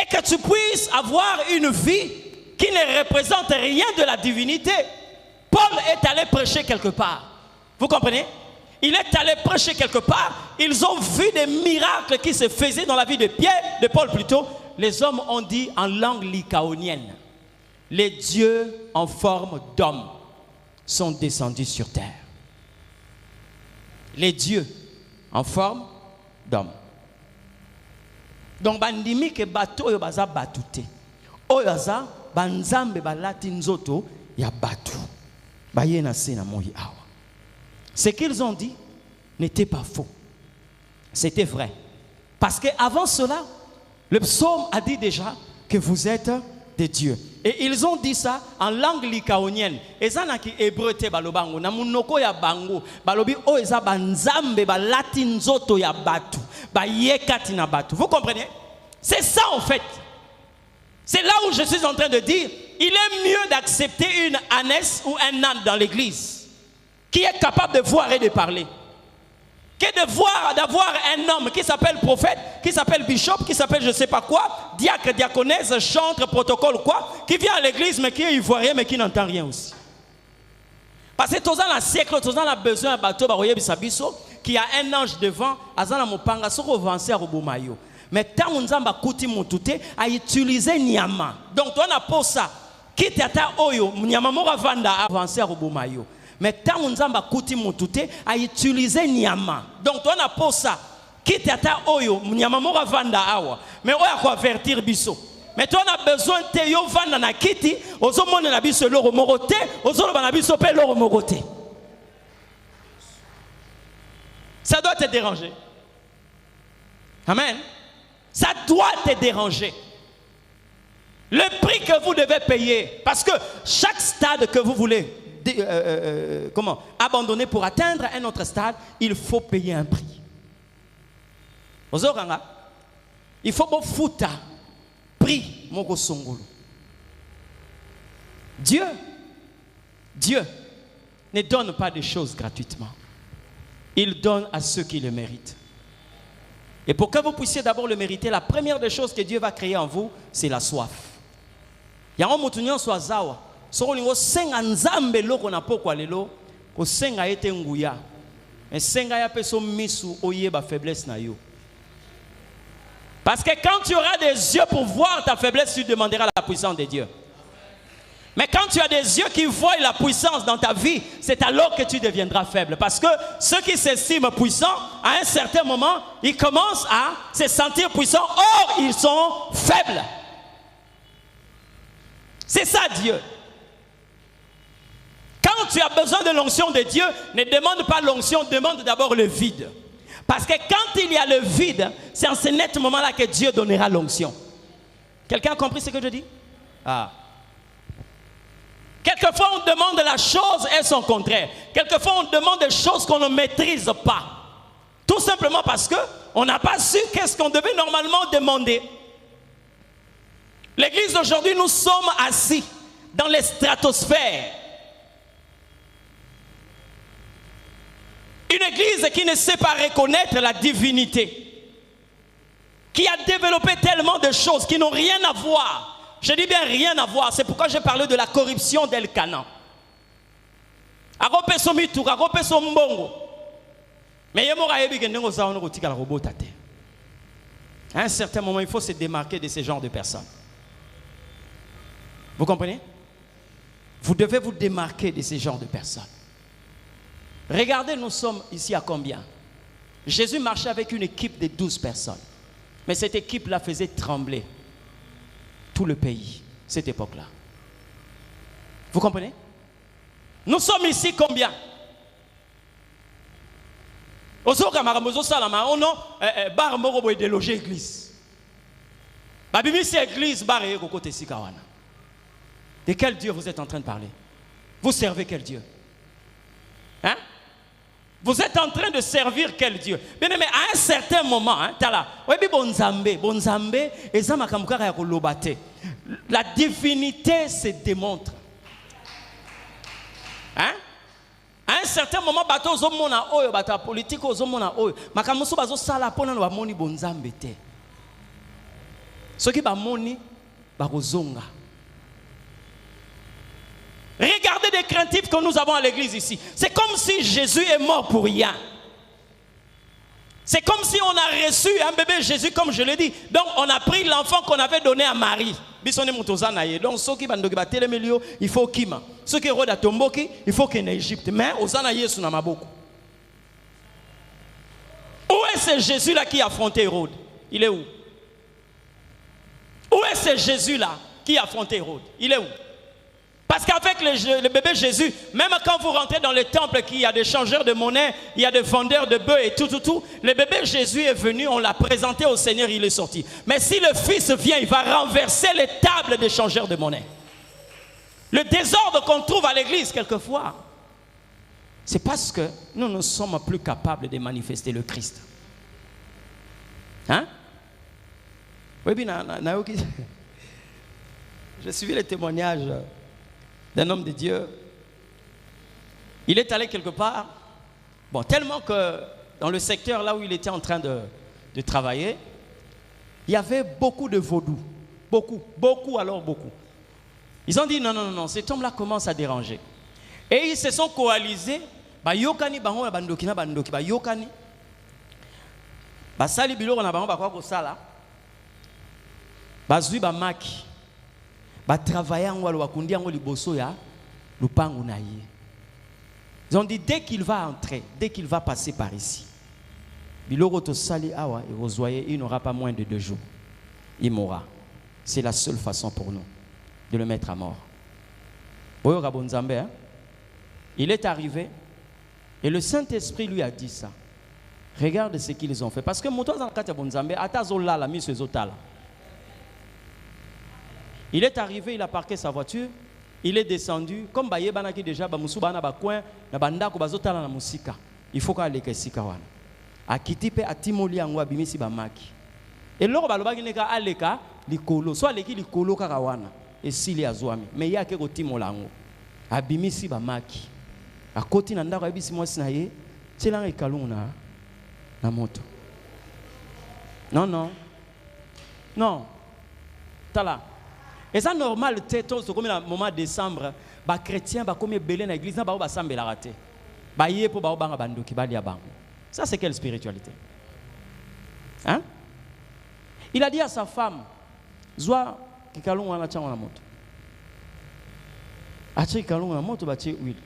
et que tu puisses avoir une vie qui ne représente rien de la divinité. Paul est allé prêcher quelque part, vous comprenez? Il est allé prêcher quelque part. Ils ont vu des miracles qui se faisaient dans la vie de Pierre, de Paul plutôt. Les hommes ont dit en langue lycaonienne, les dieux en forme d'homme sont descendus sur terre. Les dieux en forme d'homme. Donc bandimi ke bato oyo baza batute. Oyo baza banzambe balati nzoto ya batu. Baye na sena moyi awa. Ce qu'ils ont dit n'était pas faux. C'était vrai. Parce qu'avant cela, le psaume a dit déjà que vous êtes des dieux. Et ils ont dit ça en langue lycaonienne. Ezanaki hébreu te balobango na munoko ya bango balobi o eza banzambe ba latin zoto ya batu ba yekati na batu. Vous comprenez? C'est ça en fait. C'est là où je suis en train de dire, il est mieux d'accepter une ânesse ou un âne dans l'église qui est capable de voir et de parler, que d'avoir un homme qui s'appelle prophète, qui s'appelle bishop, qui s'appelle je ne sais pas quoi, diacre, diaconesse, chantre, protocole, quoi, qui vient à l'église mais qui est ivoirien mais qui n'entend rien aussi. Parce que tous dans le siècle, tous dans le besoin de bateau, qui a un ange devant, azana mopanga soko avancer à Robomayo. Mais tant on zamba kuti mutute a utilisé nyama. Donc toi na pour ça, quitte ata oyo nyama mora vanda avancer à Robomayo. Mais tant on zamba kuti mutute a utilisé nyama. Donc toi na pour ça, quitte ata oyo nyama mora vanda awa. Mais oya ko avertir biso. Mais toi on a besoin de yo vanda na kiti, ozo mona na biso loro morote, ozo lo na biso pe loro morote. Ça doit te déranger. Amen. Ça doit te déranger. Le prix que vous devez payer, parce que chaque stade que vous voulez abandonner pour atteindre un autre stade, il faut payer un prix. Il faut que vous prix moko songolo. Dieu ne donne pas des choses gratuitement. Il donne à ceux qui le méritent. Et pour que vous puissiez d'abord le mériter, la première des choses que Dieu va créer en vous, c'est la soif. Il y a un motunyon soit zawa. Sorolingo senga nzambe loko na pokwa lelo, ko senga ete nguya. Et senga ya peso misu oye ba faiblesse na yo. Parce que quand tu auras des yeux pour voir ta faiblesse, tu demanderas la puissance de Dieu. Mais quand tu as des yeux qui voient la puissance dans ta vie, c'est alors que tu deviendras faible. Parce que ceux qui s'estiment puissants, à un certain moment, ils commencent à se sentir puissants. Or, ils sont faibles. C'est ça Dieu. Quand tu as besoin de l'onction de Dieu, ne demande pas l'onction, demande d'abord le vide. Parce que quand il y a le vide, c'est en ce net moment-là que Dieu donnera l'onction. Quelqu'un a compris ce que je dis? Ah. Quelquefois, on demande la chose et son contraire. Quelquefois, on demande des choses qu'on ne maîtrise pas. Tout simplement parce qu'on n'a pas su qu'est-ce qu'on devait normalement demander. L'église d'aujourd'hui, nous sommes assis dans les stratosphères. Une église qui ne sait pas reconnaître la divinité. Qui a développé tellement de choses qui n'ont rien à voir. Je dis bien rien à voir. C'est pourquoi j'ai parlé de la corruption d'Elkana. À un certain moment, il faut se démarquer de ce genre de personnes. Vous comprenez? Vous devez vous démarquer de ce genre de personnes. Regardez, nous sommes ici à combien? Jésus marchait avec une équipe de 12 personnes. Mais cette équipe-là faisait trembler tout le pays, cette époque-là. Vous comprenez? Nous sommes ici combien? On a bar moko boy déloger église. Babimi c'est église bar et côté sikawana. De quel Dieu vous êtes en train de parler? Vous servez quel Dieu? Hein? Vous êtes en train de servir quel Dieu? Bien aimé, à un certain moment, hein, la divinité se démontre. Hein? À un certain moment, bato zomona oyo, bato politique zomona oyo, makamusu bazo sala pona no moni bonzambe te. Soki ba moni ba kozonga. Regardez les craintifs que nous avons à l'église ici. C'est comme si Jésus est mort pour rien. C'est comme si on a reçu un bébé Jésus, comme je l'ai dit. Donc on a pris l'enfant qu'on avait donné à Marie. Donc ceux qui vont il faut qu'il ceux qui rodent à Tomboki, il faut qu'il y ait en Égypte. Mais où est ce Jésus-là qui a affronté Hérode? Il est où? Où est ce Jésus-là qui a affronté Hérode? Il est où? Parce qu'avec le bébé Jésus, même quand vous rentrez dans le temple, qu'il y a des changeurs de monnaie, il y a des vendeurs de bœufs et tout, le bébé Jésus est venu, on l'a présenté au Seigneur, il est sorti. Mais si le Fils vient, il va renverser les tables des changeurs de monnaie. Le désordre qu'on trouve à l'église, quelquefois, c'est parce que nous ne sommes plus capables de manifester le Christ. Hein? Oui, bien, j'ai suivi les témoignages d'un homme de Dieu. Il est allé quelque part, bon, tellement que dans le secteur là où il était en train de travailler, il y avait beaucoup de vaudous. Beaucoup. Ils ont dit non, cet homme-là commence à déranger. Et ils se sont coalisés. Ba yokani bango na bandoki na bandoki ba yokani. Ba sali biloko na bango ba kwa ko sala. Ba zui ba maki. Ba travailler ngo lo bakundi ngo liboso ya lupangu na ye. Ils ont dit dès qu'il va entrer, dès qu'il va passer par ici. Biloko to sali awa et vous voyez, il n'aura pas moins de 2 jours. Il mourra. C'est la seule façon pour nous de le mettre à mort. Il est arrivé et le Saint-Esprit lui a dit ça. Regarde ce qu'ils ont fait. Parce que il est arrivé, il a parqué sa voiture, il est descendu. Comme Bayebanaki déjà, il faut qu'elle ait sika. A kitipe a timoli angwa bimisi bamaki. Et lors balobaki neka aleka likolo, soit leki likolo karawana et sili azwami. Mais ya ke ko timolango. A bimisi bamaki. A koti na ndako abisi mwasi na ye, tselanga ikalunga na moto. Non non. Non. Tala. Et ça normal teto so comme le moment de décembre, ba chrétien ba comme belé na église na ba sambela raté. Ba yé po ba banga bandoki ba lia bango. Ça, c'est quelle spiritualité? Hein? Il a dit à sa femme, Zoa, kikalungu wana chango na moto. Ache kikalungu na moto, bache huile.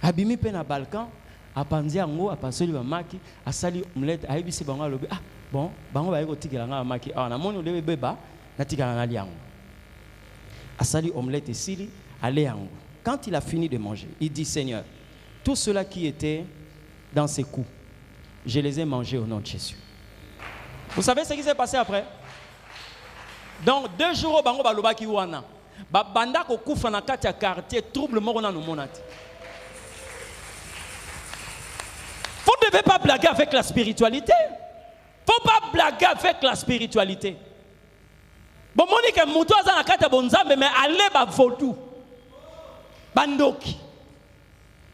Abimi pe na balkan, apanzi ango, apasoli ba maki, asali omelette, aibisi bango alobi. Ah, bon, bango ba yeko tikela nga maki. Ah, na moni olebe beba, na tikela nga liango. Asali omelette et sili, ale yango. Quand il a fini de manger, il dit, Seigneur, tout cela qui était dans ces coups, je les ai mangés au nom de Jésus. Vous savez ce qui s'est passé après? Donc 2 jours au bango baloba ki wana. Ba banda ko kufa na kati ya quartier trouble moko na no monati. Vous ne devez pas blaguer avec la spiritualité. Faut pas blaguer avec la spiritualité. Bon Monique muto aza na kati ya bonzambe mais allez ba vodou. Bandoki.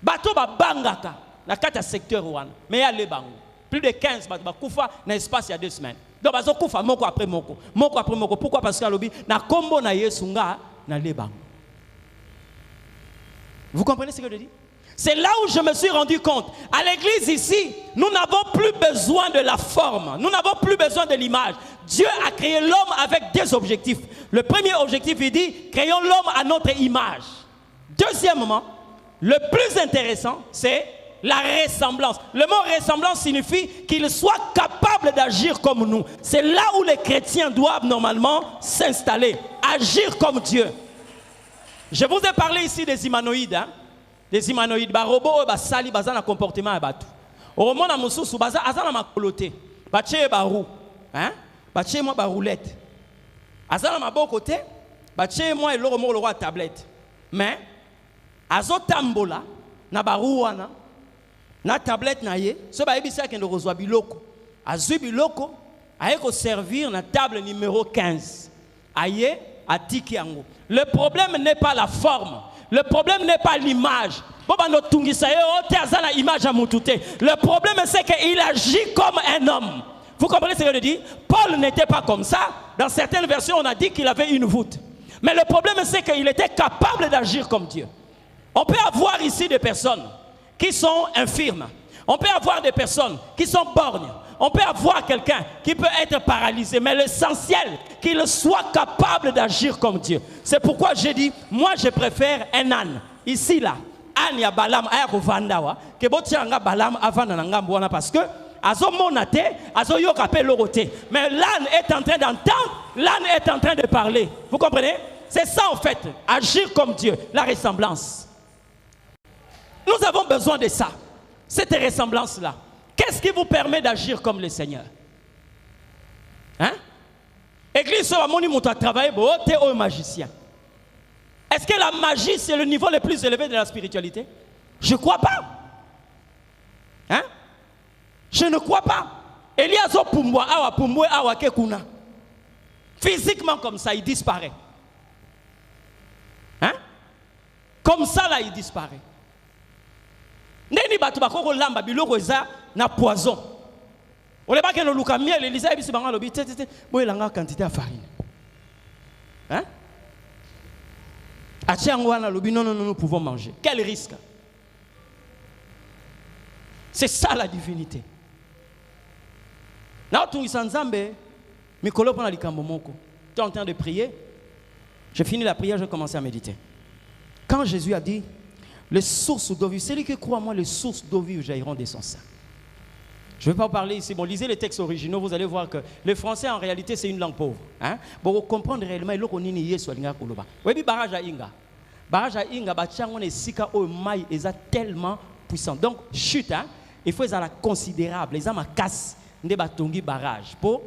Bato ba bangaka. Na kata secteur wana mais ya le bango plus de 15 ba kufa na espace il y a 2 semaines donc bazo kufa moko après moko pourquoi parce que alobi na kombo na Yesu nga na le bango. Vous comprenez ce que je dis? C'est là où je me suis rendu compte à l'église ici nous n'avons plus besoin de la forme, nous n'avons plus besoin de l'image. Dieu a créé l'homme avec 2 objectifs. Le premier objectif, il dit créons l'homme à notre image. Deuxièmement, le plus intéressant, c'est la ressemblance. Le mot ressemblance signifie qu'il soit capable d'agir comme nous. C'est là où les chrétiens doivent normalement s'installer. Agir comme Dieu. Je vous ai parlé ici des humanoïdes. Hein? Des humanoïdes. Ba robot, ba sali, ba zana comportement ba tout. Au moment na mususu, ba azana makolote. Ba tche ba roue. Hein? Ba tche moi ba roulette. Azana ma bon côté. Ba tche moi et l'oro mo le roi tablette. Mais azo tambola na ba roue wana. Na tablette na ye, ce ba ebisa kendo kozwa biloko. Azui biloko, aye ko servir na table numéro 15. Aye atiki yango. Le problème n'est pas la forme. Le problème n'est pas l'image. Le problème c'est qu'il agit comme un homme. Vous comprenez ce que je dis? Paul n'était pas comme ça. Dans certaines versions, on a dit qu'il avait une voûte. Mais le problème c'est qu'il était capable d'agir comme Dieu. On peut avoir ici des personnes qui sont infirmes. On peut avoir des personnes qui sont borgnes. On peut avoir quelqu'un qui peut être paralysé. Mais l'essentiel, qu'il soit capable d'agir comme Dieu. C'est pourquoi j'ai dit, moi je préfère un âne. Ici là, âne ya balam aya kovandawa que botianga balam avant na ngambwana parce que azo monate, azo yokape loroté. Mais l'âne est en train d'entendre, l'âne est en train de parler. Vous comprenez? C'est ça en fait, agir comme Dieu, la ressemblance. Nous avons besoin de ça, cette ressemblance-là. Qu'est-ce qui vous permet d'agir comme le Seigneur? Hein? Église, on a travaillé, t'es un magicien. Est-ce que la magie, c'est le niveau le plus élevé de la spiritualité? Je ne crois pas. Hein? Je ne crois pas. Eliazo Pumbwa, Awa Pumbwe, Awa Kekuna. Physiquement comme ça, il disparaît. Hein? Comme ça, là, il disparaît. Neni batu bakoko lamba biloko eza na poison. On pas que le luka miel Elisa ebisi banga lobi tete boye langa quantité de farine. Hein? Non, nous pouvons manger. Quel risque? C'est ça la divinité. Tu es en train de prier. J'ai fini la prière, je commence à méditer. Quand Jésus a dit, les sources d'eau vive, celui qui croit en moi, les sources d'eau vive jailliront de son sein. Je ne vais pas parler ici. Bon, lisez les textes originaux, vous allez voir que le français, en réalité, c'est une langue pauvre. Hein? Bon, vous comprenez réellement, il y a un barrage à Inga. Barrage à Inga, est tellement puissant. Donc, chute, hein? Il faut être considérable. Les hommes cassent des barrages pour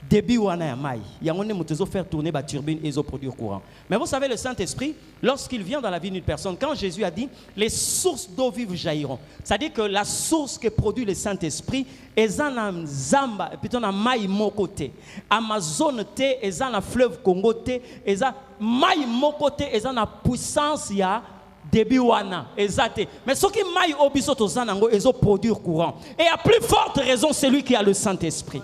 début wana ya mai. Il y a un faire tourner la turbine et produire courant. Mais vous savez, le Saint-Esprit, lorsqu'il vient dans la vie d'une personne, quand Jésus a dit les sources d'eau vive jailliront, c'est-à-dire que la source que produit le Saint-Esprit est en Zamba, plutôt dans mai mokote, Amazon te, est en fleuve Congo te, est en mai mokote, est en puissance ya début wana, exact. Mais ce qui mai obiso to zanango, est produire courant. Et à plus forte raison, c'est lui qui a le Saint-Esprit.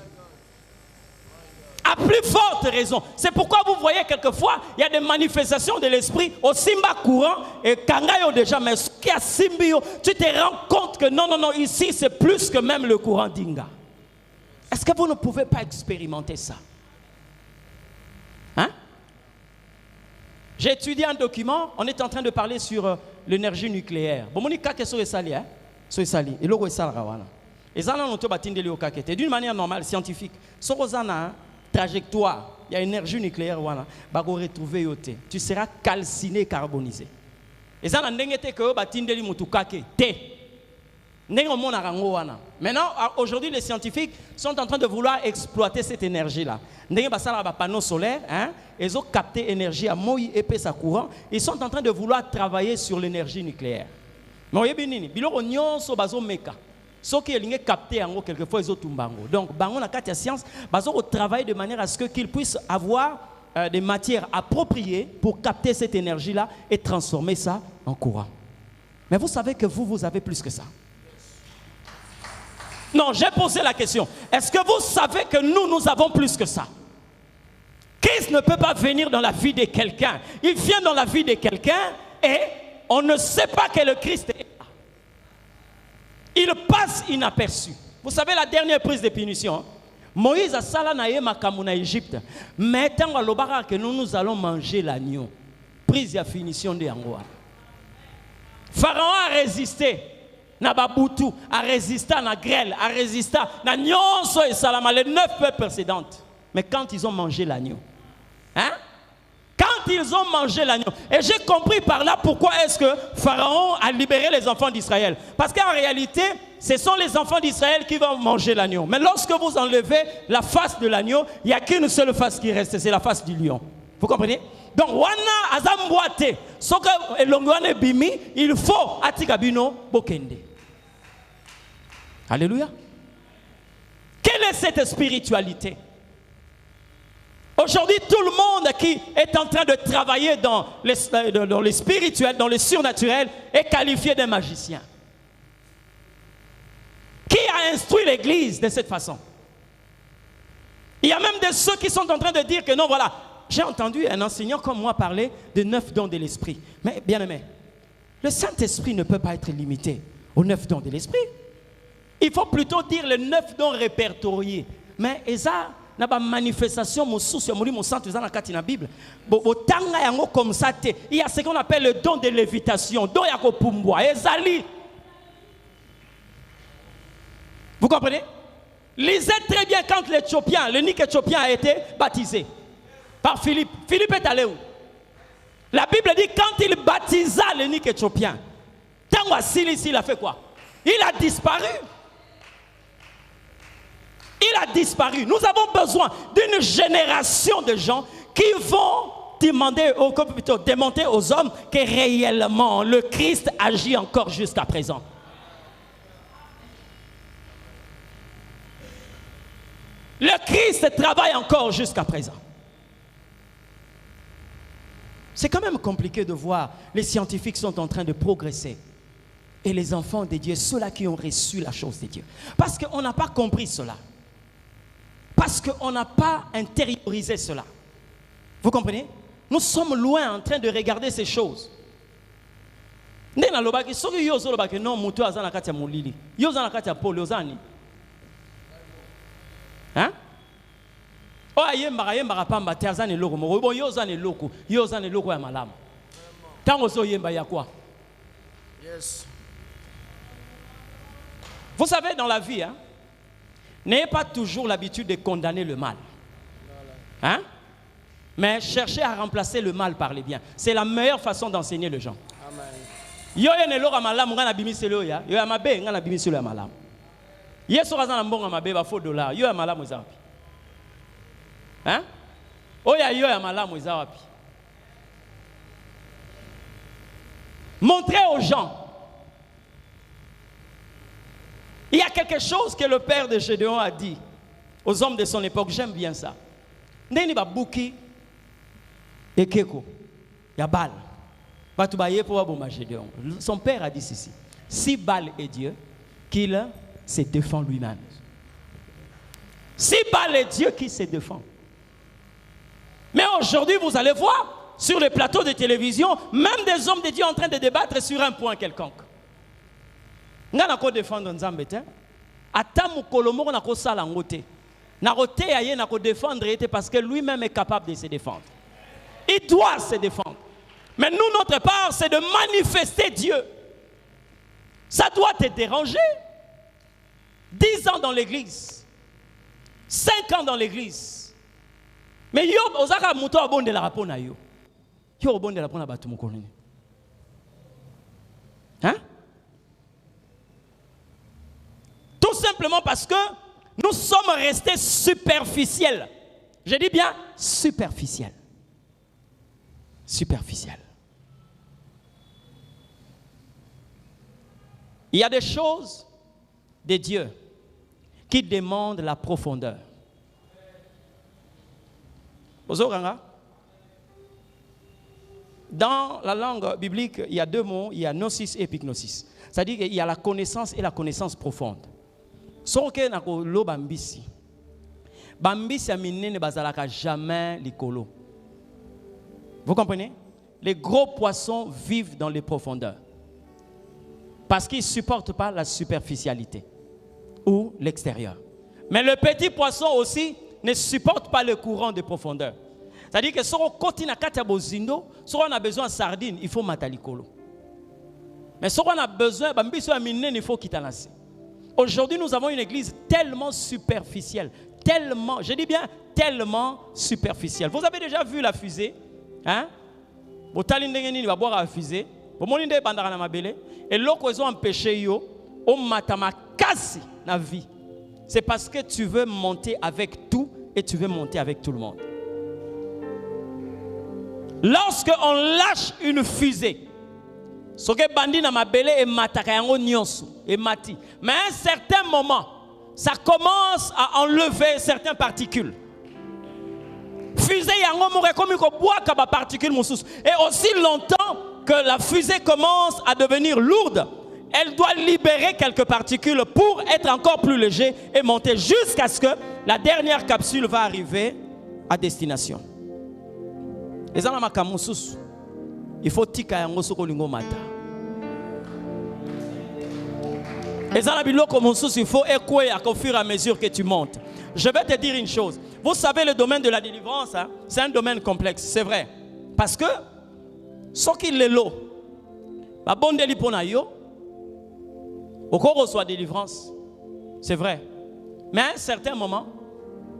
À plus forte raison. C'est pourquoi vous voyez quelquefois, il y a des manifestations de l'esprit au Simba courant et Kangayo déjà, mais ce qui a Simbio, tu te rends compte que non, ici c'est plus que même le courant d'Inga. Est-ce que vous ne pouvez pas expérimenter ça? Hein? J'ai étudié un document, on est en train de parler sur l'énergie nucléaire. Bon, Monica, qu'est-ce que c'est ça? C'est ça. Et l'eau est ça. Et ça, on a d'une manière normale, scientifique. Ce trajectoire, il y a énergie nucléaire, va retrouver yote. Tu seras calciné, carbonisé. Et ça, maintenant, aujourd'hui, les scientifiques sont en train de vouloir exploiter cette énergie-là. Ils ont panneaux solaires, ils ont capté l'énergie à Moïse et sa courant. Ils sont en train de vouloir travailler sur l'énergie nucléaire. Mais vous voyez, ceux qui ont capté en quelquefois ils ont tout bango. Donc, bango na la science, ils ont travaillé de manière à ce qu'ils puissent avoir des matières appropriées pour capter cette énergie-là et transformer ça en courant. Mais vous savez que vous avez plus que ça. Non, j'ai posé la question. Est-ce que vous savez que nous avons plus que ça? Christ ne peut pas venir dans la vie de quelqu'un. Il vient dans la vie de quelqu'un et on ne sait pas que le Christ est. Il passe inaperçu. Vous savez la dernière prise de punition. Moïse a sala na ye makamu na Égypte. Mais tant que nous allons manger l'agneau. Prise de finition de Angoa. Pharaon a résisté. Na Babutu a résisté à la grêle, a résisté à Nyonso et Salama, les 9 peuples précédentes. Mais quand ils ont mangé l'agneau, hein? Quand ils ont mangé l'agneau, et j'ai compris par là pourquoi est-ce que Pharaon a libéré les enfants d'Israël. Parce qu'en réalité, ce sont les enfants d'Israël qui vont manger l'agneau. Mais lorsque vous enlevez la face de l'agneau, il n'y a qu'une seule face qui reste, c'est la face du lion. Vous comprenez? Donc, wana azamboate, soka elongwane bimi, il faut atikabino bokende. Alléluia. Quelle est cette spiritualité? Aujourd'hui, tout le monde qui est en train de travailler dans les spirituels, dans le surnaturel, est qualifié de magicien. Qui a instruit l'Église de cette façon? Il y a même de ceux qui sont en train de dire que non, voilà, j'ai entendu un enseignant comme moi parler de 9 dons de l'esprit. Mais bien aimé, le Saint-Esprit ne peut pas être limité aux 9 dons de l'esprit. Il faut plutôt dire les 9 dons répertoriés. Mais ça, na ba manifestation mosusu ya molimo santo za na kati na Bible botanga yango comme ça te. Il y a ce qu'on appelle le don de lévitation, don ya kopumbwa ezali. Vous comprenez? Lisez très bien quand l'Éthiopien, l'unique Éthiopien a été baptisé par Philippe. Philippe est allé où? La Bible dit quand il baptisa l'unique Éthiopien, tant Wassili il a fait quoi? Il a disparu. Il a disparu. Nous avons besoin d'une génération de gens qui vont démontrer aux hommes que réellement le Christ agit encore jusqu'à présent. Le Christ travaille encore jusqu'à présent. C'est quand même compliqué de voir les scientifiques sont en train de progresser. Et les enfants de Dieu, ceux-là qui ont reçu la chose de Dieu. Parce qu'on n'a pas compris cela. Parce qu'on n'a pas intériorisé cela. Vous comprenez? Nous sommes loin en train de regarder ces choses. Hein? Yes. Vous savez, dans la vie, hein, n'ayez pas toujours l'habitude de condamner le mal. Hein? Mais cherchez à remplacer le mal par le bien. C'est la meilleure façon d'enseigner les gens. Amen. Yo ne lo malam ngana bimiselo ya yo ya mabe ngana bimiselo ya malam yeso kaza na mbonga mabe ba faux dollar yo ya malam eza wapi hein oya yo ya malam eza wapi. Montrez aux gens. Il y a quelque chose que le père de Gédéon a dit aux hommes de son époque. J'aime bien ça. Ndeni ba buki ekeko ya bal. Son père a dit ceci. Si Baal est Dieu, qu'il se défend lui-même. Si Baal est Dieu, qu'il se défend. Mais aujourd'hui, vous allez voir sur les plateaux de télévision, même des hommes de Dieu en train de débattre sur un point quelconque. Nga nako défendre Nzambe te. Ata mukolomo nako sala ngote. Nako te aye nako défendre était parce que lui-même est capable de se défendre. Il doit se défendre. Mais nous, notre part, c'est de manifester Dieu. Ça doit te déranger. 10 ans dans l'église. 5 ans dans l'église. Mais yo, ozaka muto abonde la rapona yo. Yo abonde la rapona batu mukolini. Hein? Tout simplement parce que nous sommes restés superficiels. Je dis bien superficiels. Superficiels. Il y a des choses de Dieu qui demandent la profondeur. Dans la langue biblique, il y a deux mots, il y a gnosis et epignosis. C'est-à-dire qu'il y a la connaissance et la connaissance profonde. Soke nako lo bambisi. Bambisi amine ne bazalaka jamais likolo. Vous comprenez? Les gros poissons vivent dans les profondeurs. Parce qu'ils ne supportent pas la superficialité ou l'extérieur. Mais le petit poisson aussi ne supporte pas le courant de profondeur. C'est-à-dire que si on continue à katabozindo, si on a besoin de sardines, il faut matalikolo. Mais si on a besoin de il faut quitanasi. Aujourd'hui, nous avons une église tellement superficielle, tellement, je dis bien tellement superficielle. Vous avez déjà vu la fusée? Hein? Vous allez voir la fusée. Et l'autre ils ont empêché yo au matama kasi na vie. C'est parce que tu veux monter avec tout et tu veux monter avec tout le monde. Lorsque on lâche une fusée, ce que bandi na mabele et mataka yango nyonso et mati. Mais à un certain moment, ça commence à enlever certaines particules. Fusée yango mure comme ko bois kaba particules mususu. Et aussi longtemps que la fusée commence à devenir lourde, elle doit libérer quelques particules pour être encore plus léger et monter jusqu'à ce que la dernière capsule va arriver à destination. Les gens makamususu, il faut tika yango soko lingo mata. Les gens biloko mususu, il faut écouer au fur et à mesure que tu montes. Je vais te dire une chose. Vous savez, le domaine de la délivrance, hein, c'est un domaine complexe, c'est vrai. Parce que ce qui est l'eau, la bonne délivrance, au cours reçoit délivrance, c'est vrai. Mais à un certain moment,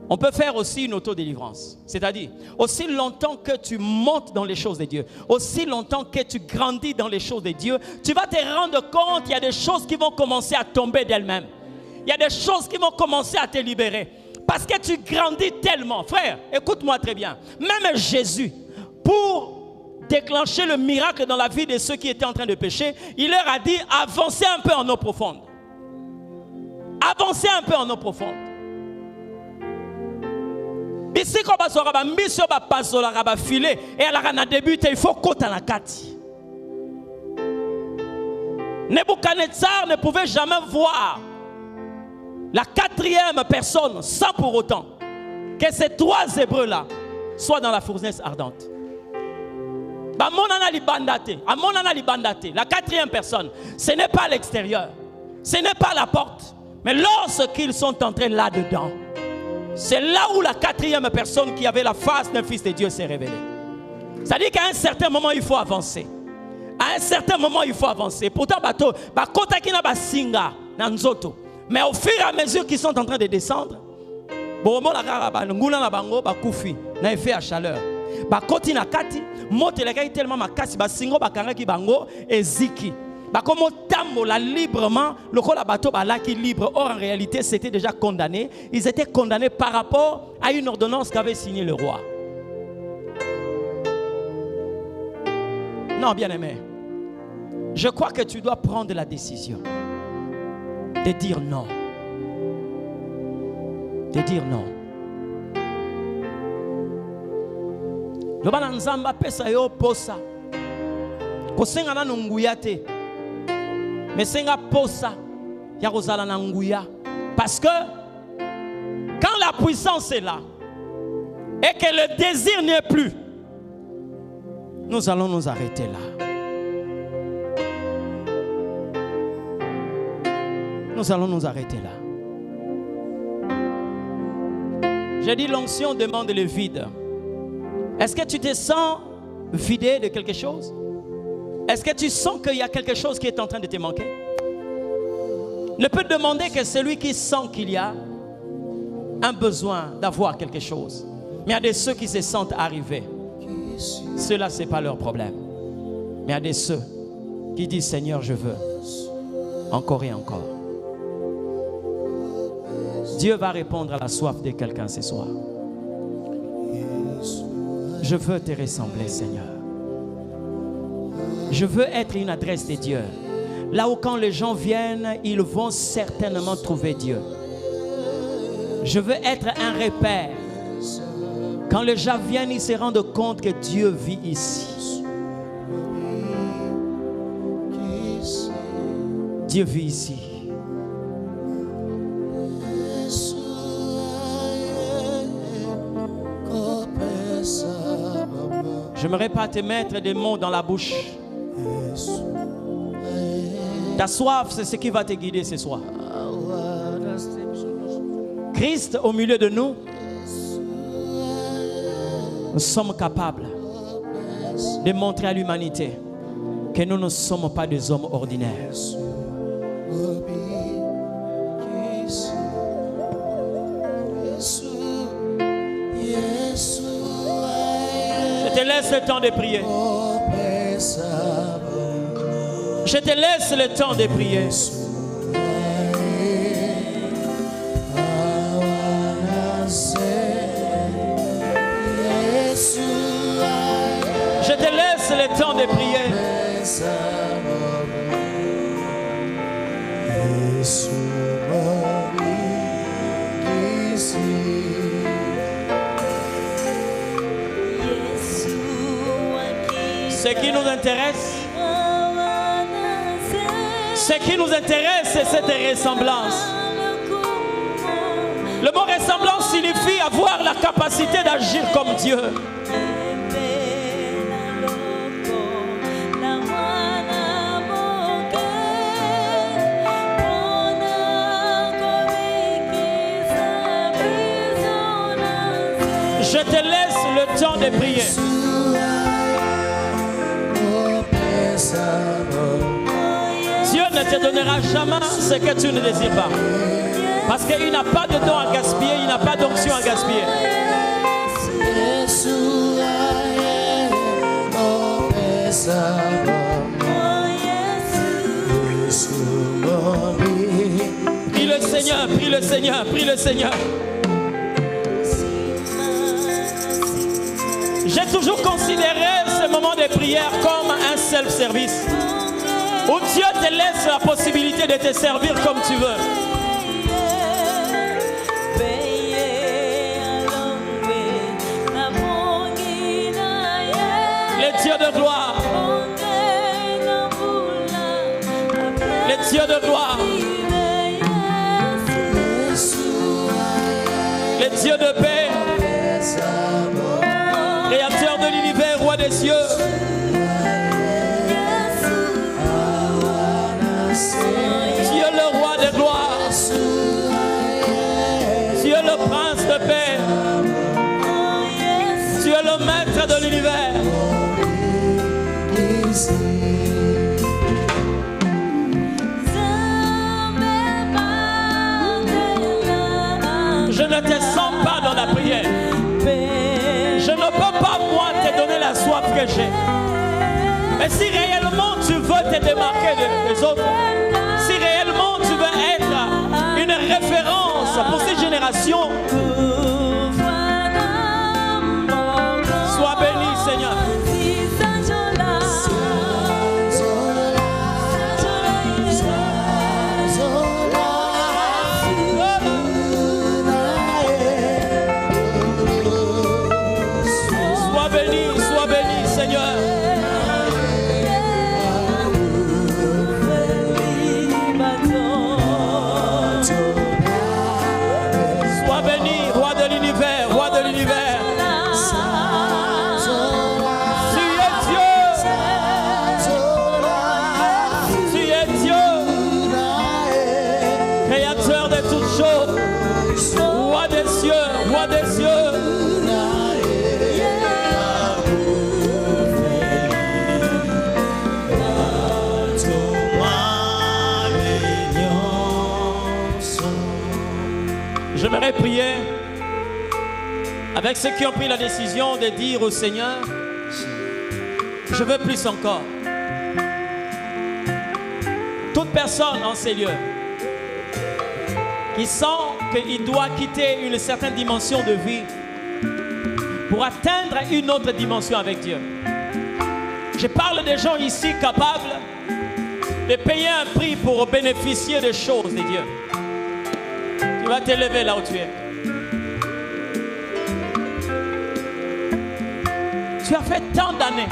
on peut faire aussi une auto-délivrance. C'est-à-dire, aussi longtemps que tu montes dans les choses de Dieu, aussi longtemps que tu grandis dans les choses de Dieu, tu vas te rendre compte qu'il y a des choses qui vont commencer à tomber d'elles-mêmes. Il y a des choses qui vont commencer à te libérer. Parce que tu grandis tellement. Frère, écoute-moi très bien. Même Jésus, pour déclencher le miracle dans la vie de ceux qui étaient en train de pécher, il leur a dit, avancez un peu en eau profonde. Avancez un peu en eau profonde. Ici, quand on va filer et à la débuté, il faut côté la kati. Nebuchadnezzar ne pouvait jamais voir la quatrième personne sans pour autant que ces trois Hébreux-là soient dans la fournaise ardente. La quatrième personne, ce n'est pas l'extérieur, ce n'est pas la porte, mais lorsqu'ils sont entrés là-dedans, c'est là où la quatrième personne qui avait la face d'un fils de Dieu s'est révélée. C'est-à-dire qu'à un certain moment, il faut avancer. À un certain moment, il faut avancer. Pourtant, mais au fur et à mesure qu'ils sont en train de descendre, effet à chaleur. Tellement librement, libre. Or en réalité c'était déjà condamné. Ils étaient condamnés par rapport à une ordonnance qu'avait signée le roi. Non, bien aimé, je crois que tu dois prendre la décision de dire non. De dire non. Le bananzamba pesa yo posa. Kosenga na nguya te. Mais senga posa ya kozala na nguya. Parce que quand la puissance est là et que le désir n'est plus, nous allons nous arrêter là. Nous allons nous arrêter là. J'ai dit l'onction demande le vide. Est-ce que tu te sens vidé de quelque chose? Est-ce que tu sens qu'il y a quelque chose qui est en train de te manquer? Ne peut demander que celui qui sent qu'il y a un besoin d'avoir quelque chose. Mais il y a des ceux qui se sentent arrivés. Ceux-là, ce n'est pas leur problème. Mais il y a des ceux qui disent Seigneur, je veux encore et encore. Dieu va répondre à la soif de quelqu'un ce soir. Je veux te ressembler, Seigneur. Je veux être une adresse de Dieu. Là où quand les gens viennent, ils vont certainement trouver Dieu. Je veux être un repère. Quand les gens viennent, ils se rendent compte que Dieu vit ici. Dieu vit ici. Je n'aimerais pas te mettre des mots dans la bouche. Ta soif, c'est ce qui va te guider ce soir. Christ au milieu de nous, nous sommes capables de montrer à l'humanité que nous ne sommes pas des hommes ordinaires. Je te laisse le temps de prier. Je te laisse le temps de prier. Je te laisse le temps de prier. Ce qui nous intéresse, c'est cette ressemblance. Le mot ressemblance signifie avoir la capacité d'agir comme Dieu. Je te laisse le temps de prier. Dieu ne te donnera jamais ce que tu ne désires pas. Parce qu'il n'a pas de don à gaspiller, il n'a pas d'onction à gaspiller. Prie le Seigneur, prie le Seigneur, prie le Seigneur. J'ai toujours considéré ce moment de prière comme un self-service, où Dieu te laisse la possibilité de te servir comme tu veux. Le Dieu de gloire, le Dieu de gloire, le Dieu de paix, Créateur de l'univers, roi des cieux, péché. Mais si réellement tu veux te démarquer des autres, si réellement tu veux être une référence pour ces générations, sois béni, Seigneur. Sois béni, Seigneur. Sois béni, roi de l'univers, roi de l'univers. Tu es Dieu. Tu es Dieu. Créateur de toutes choses. Roi des cieux, roi des cieux. J'aimerais prier avec ceux qui ont pris la décision de dire au Seigneur, je veux plus encore. Toute personne en ces lieux qui sent qu'il doit quitter une certaine dimension de vie pour atteindre une autre dimension avec Dieu. Je parle des gens ici capables de payer un prix pour bénéficier des choses de Dieu. Tu vas t'élever là où tu es. Tu as fait tant d'années.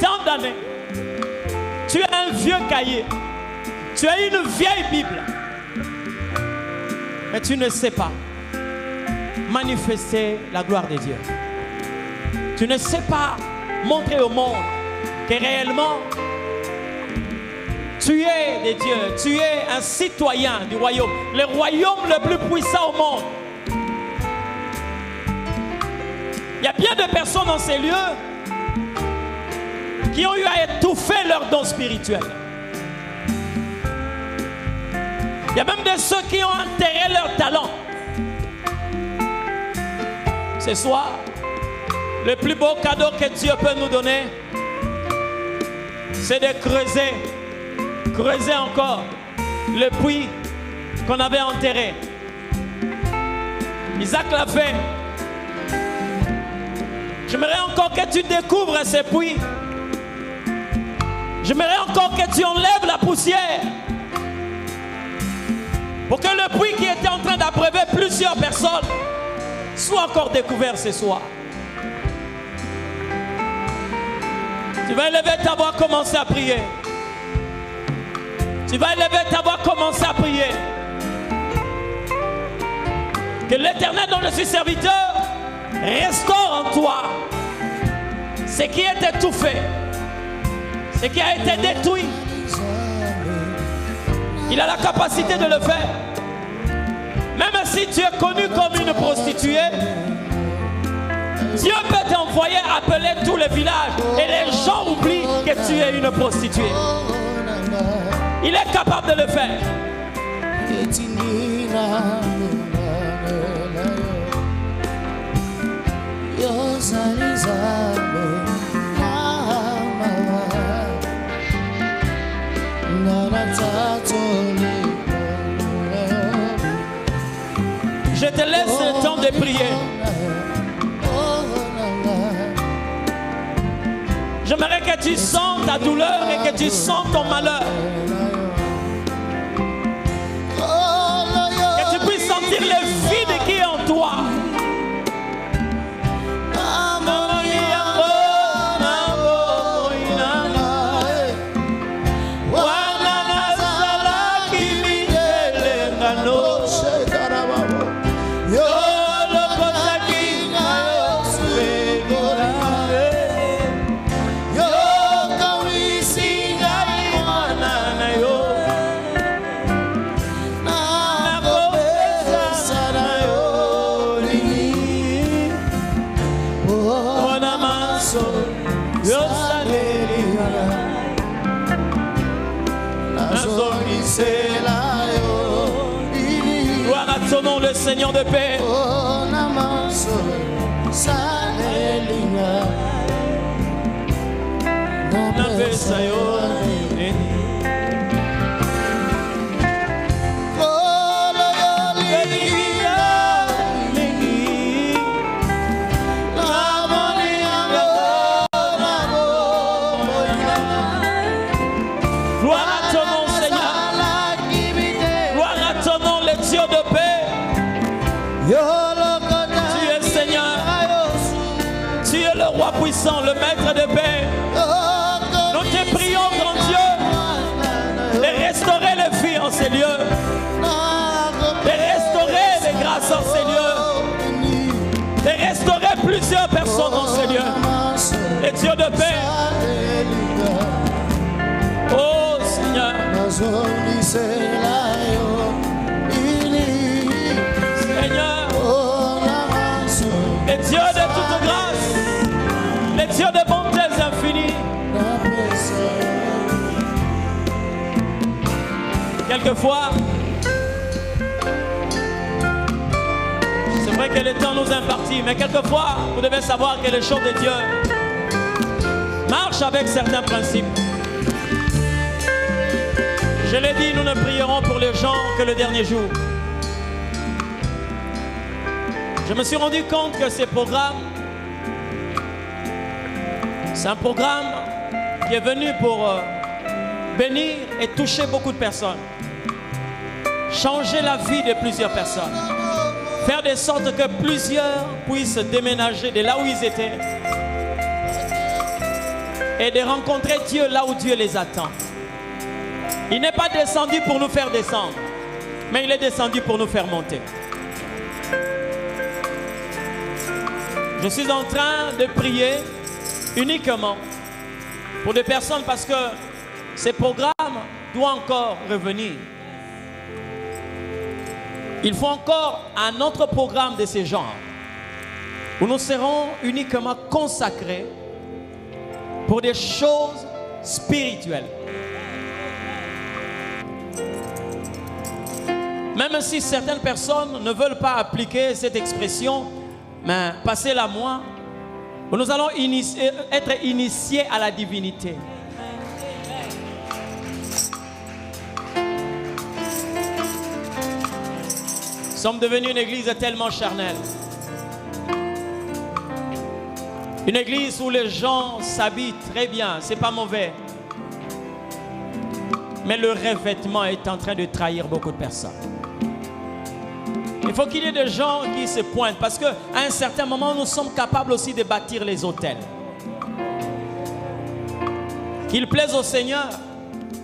Tant d'années. Tu as un vieux cahier. Tu as une vieille Bible. Mais tu ne sais pas manifester la gloire de Dieu. Tu ne sais pas montrer au monde que réellement tu es de Dieu, tu es un citoyen du royaume, le royaume le plus puissant au monde. Il y a bien de personnes dans ces lieux qui ont eu à étouffer leurs dons spirituels. Il y a même de ceux qui ont enterré leur talent. Ce soir, le plus beau cadeau que Dieu peut nous donner, c'est de creuser encore le puits qu'on avait enterré. Isaac l'a fait. J'aimerais encore que tu découvres ce puits. J'aimerais encore que tu enlèves la poussière pour que le puits qui était en train d'abreuver plusieurs personnes soit encore découvert ce soir. Tu vas élever ta voix, commencer à prier. Tu vas élever ta voix, commencer à prier. Que l'Éternel dont je suis serviteur restaure en toi ce qui est étouffé, ce qui a été détruit. Il a la capacité de le faire. Même si tu es connu comme une prostituée, Dieu peut t'envoyer appeler tous les villages et les gens oublient que tu es une prostituée. Il est capable de le faire. Je te laisse le temps de prier. J'aimerais que tu sentes ta douleur et que tu sentes ton malheur. Que tu puisses sentir le vide qui est en toi. Gloire à ton nom, le Seigneur de paix. pesa yo nini. Puissant, le maître de paix. Nous te prions, grand Dieu, de restaurer les filles en ces lieux, de restaurer les grâces en ces lieux, de restaurer plusieurs personnes en ces lieux. Les dieux de paix. Oh Seigneur. Seigneur, les dieux de toute grâce, les dieux de bontés infinies. Quelquefois, c'est vrai que le temps nous impartit, mais quelquefois, vous devez savoir que les choses de Dieu marchent avec certains principes. Je l'ai dit, nous ne prierons pour les gens que le dernier jour. Je me suis rendu compte que ces programmes, c'est un programme qui est venu pour bénir et toucher beaucoup de personnes. Changer la vie de plusieurs personnes. Faire de sorte que plusieurs puissent déménager de là où ils étaient et de rencontrer Dieu là où Dieu les attend. Il n'est pas descendu pour nous faire descendre, mais il est descendu pour nous faire monter. Je suis en train de prier uniquement pour des personnes parce que ces programmes doivent encore revenir. Il faut encore un autre programme de ce genre où nous serons uniquement consacrés pour des choses spirituelles. Même si certaines personnes ne veulent pas appliquer cette expression, mais passez-la moi, nous allons être initiés à la divinité. Nous sommes devenus une église tellement charnelle. Une église où les gens s'habillent très bien, c'est pas mauvais. Mais le revêtement est en train de trahir beaucoup de personnes. Il faut qu'il y ait des gens qui se pointent parce qu'à un certain moment, nous sommes capables aussi de bâtir les hôtels. Qu'il plaise au Seigneur,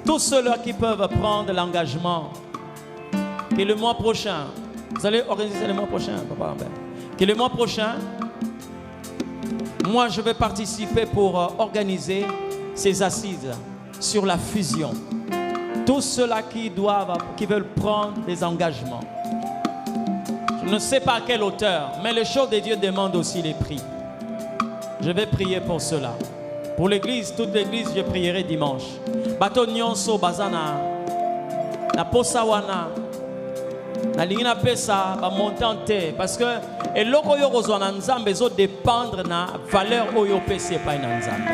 tous ceux-là qui peuvent prendre l'engagement que le mois prochain, vous allez organiser le mois prochain, Papa Lambert, que le mois prochain, moi je vais participer pour organiser ces assises sur la fusion. Tous ceux-là qui veulent prendre des engagements. Je ne sais pas à quelle hauteur, mais les choses de Dieu demandent aussi les prix. Je vais prier pour cela. Pour l'église, toute l'église, je prierai dimanche. Bato nyonso bazana na posawana na lingina pesa ba montante parce que eloko yo kozwa na nzambe zo dépendre na valeur oyo pesa pa na nzambe.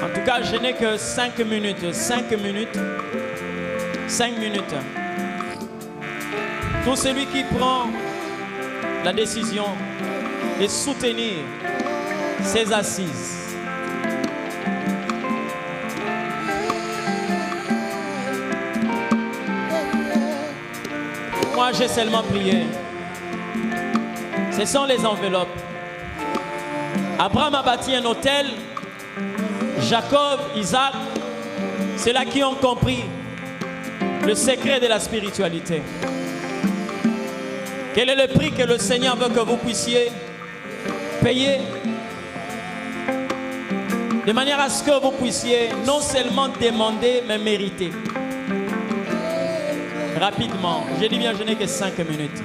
En tout cas, je n'ai que 5 minutes. 5 minutes. 5 minutes. Tout celui qui prend la décision de soutenir ces assises, moi j'ai seulement prié. Ce sont les enveloppes. Abraham a bâti un hôtel. Jacob, Isaac, c'est là qui ont compris le secret de la spiritualité. Quel est le prix que le Seigneur veut que vous puissiez payer de manière à ce que vous puissiez non seulement demander, mais mériter. Rapidement, j'ai dit bien, je n'ai que 5 minutes.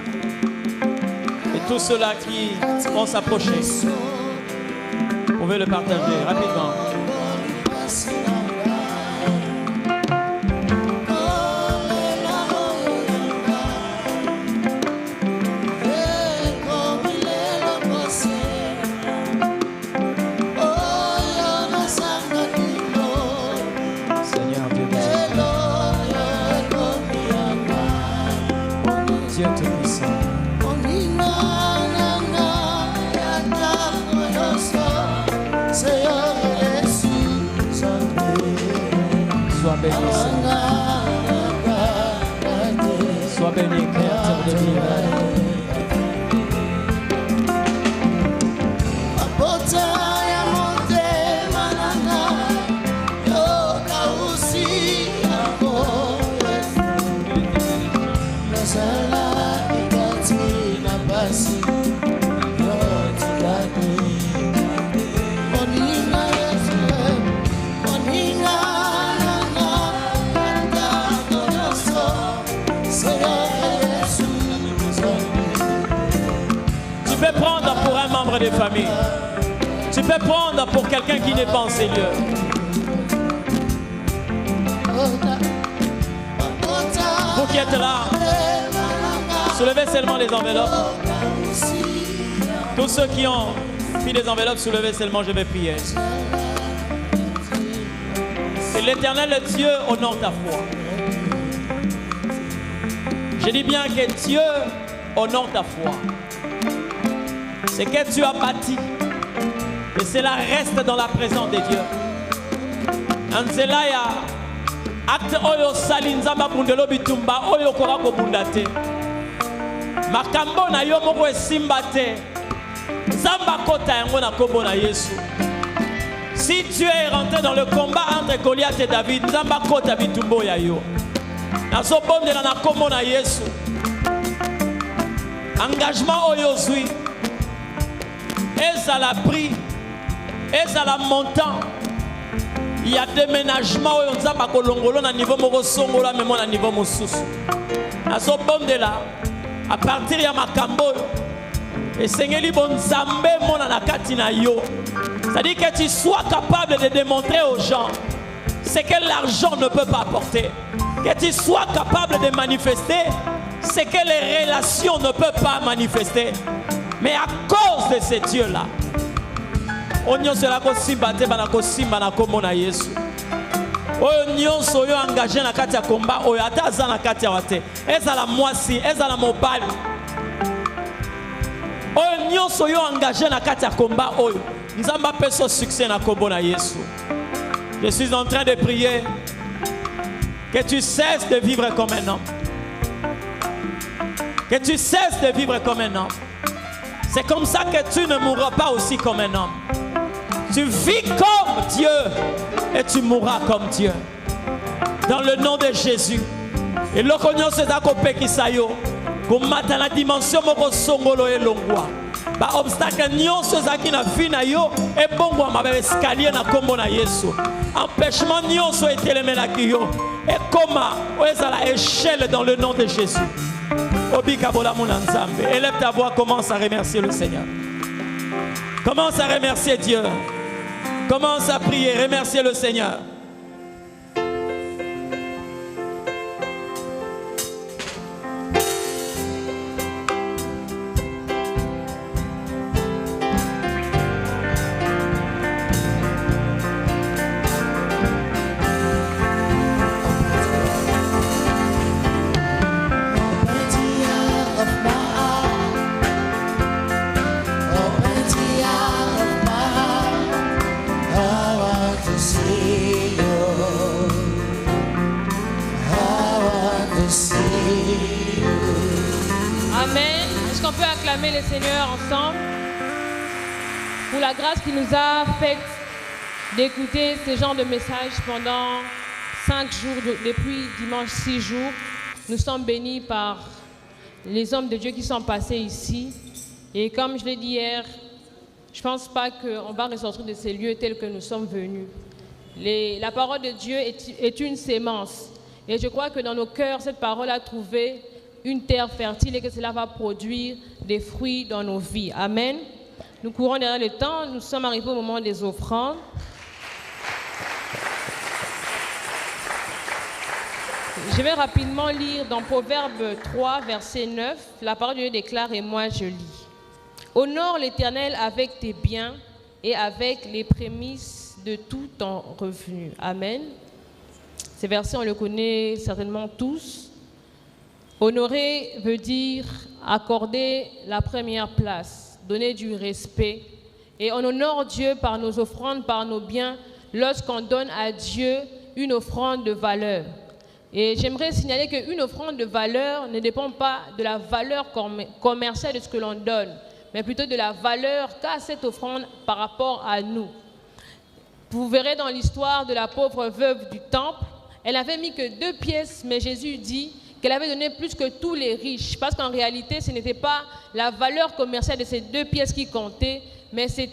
Et tous ceux-là qui vont s'approcher, vous pouvez le partager rapidement. béni, Seigneur. Sois béni, Créateur de l'univers. De famille. Tu peux prendre pour quelqu'un qui n'est pas en ces lieux. Vous qui êtes là, soulevez seulement les enveloppes. Tous ceux qui ont pris des enveloppes, soulevez seulement, je vais prier. Et l'Éternel, le Dieu, honore ta foi. Je dis bien que Dieu honore ta foi. C'est que tu as bâti, et cela reste dans la présence de Dieu. En cela, il y a acte oyo sali nzamba bundelo bitumba oyo kora ko bundate. Makambo na yo moko esimbate. Nzamba kota yango na kombo na Yesu. Si tu es rentré dans le combat entre Goliath et David, nzamba kota bitumbo ya yo. Na so bondela na kombo na Yesu. Engagement oyo zui. Et à la prix, et à la montant, il y a déménagement où on a kolongolo na niveau moko songola mais mon niveau mosusu. Na so bonde là, à partir ya makambo et sengeli bon zambe mona na kati na yo. C'est-à-dire que tu sois capable de démontrer aux gens ce que l'argent ne peut pas apporter. Que tu sois capable de manifester ce que les relations ne peuvent pas manifester. Mais à cause de ces dieux-là, on sera kosimba te bana kosimba na kombo na Yesu. Oyo nyonso yo engagé na kati ya combat oyo ata za na kati ya wate. Ezala mwasi, ezala mobali. Oyo nyonso yo engagé na kati ya combat oyo. Nzamba peso succès na kombo na Yesu. Je suis en train de prier que tu cesses de vivre comme un homme. Que tu cesses de vivre comme un homme. C'est comme ça que tu ne mourras pas aussi comme un homme. Tu vis comme Dieu et tu mourras comme Dieu. Dans le nom de Jésus. Et l'okonyo se da kopé ki sayo. Ko mata na dimension moko songolo e longwa. Ba obstacle nyonso zaki na vie na yo e bongo ma escalier na kombo na Yesu. Empêchement nyonso etelemelaki yo. Et koma oeza la échelle dans le nom de Jésus. Élève ta voix, commence à remercier le Seigneur. Commence à remercier Dieu. Commence à prier, remercier le Seigneur. Le Seigneur ensemble pour la grâce qui nous a fait d'écouter ce genre de messages pendant 5 jours, depuis dimanche 6 jours. Nous sommes bénis par les hommes de Dieu qui sont passés ici. Et comme je l'ai dit hier, je ne pense pas qu'on va ressortir de ces lieux tels que nous sommes venus. La parole de Dieu est une sémence. Et je crois que dans nos cœurs, cette parole a trouvé une terre fertile et que cela va produire des fruits dans nos vies. Amen. Nous courons derrière le temps. Nous sommes arrivés au moment des offrandes. Je vais rapidement lire dans Proverbe 3, verset 9. La parole de Dieu déclare et moi je lis. Honore l'Éternel avec tes biens et avec les prémices de tout ton revenu. Amen. Ces versets, on le connaît certainement tous. Honorer veut dire accorder la première place, donner du respect. Et on honore Dieu par nos offrandes, par nos biens, lorsqu'on donne à Dieu une offrande de valeur. Et j'aimerais signaler qu'une offrande de valeur ne dépend pas de la valeur commerciale de ce que l'on donne, mais plutôt de la valeur qu'a cette offrande par rapport à nous. Vous verrez dans l'histoire de la pauvre veuve du temple, elle n'avait mis que 2 pièces, mais Jésus dit qu'elle avait donné plus que tous les riches, parce qu'en réalité, ce n'était pas la valeur commerciale de ces 2 pièces qui comptait, mais c'était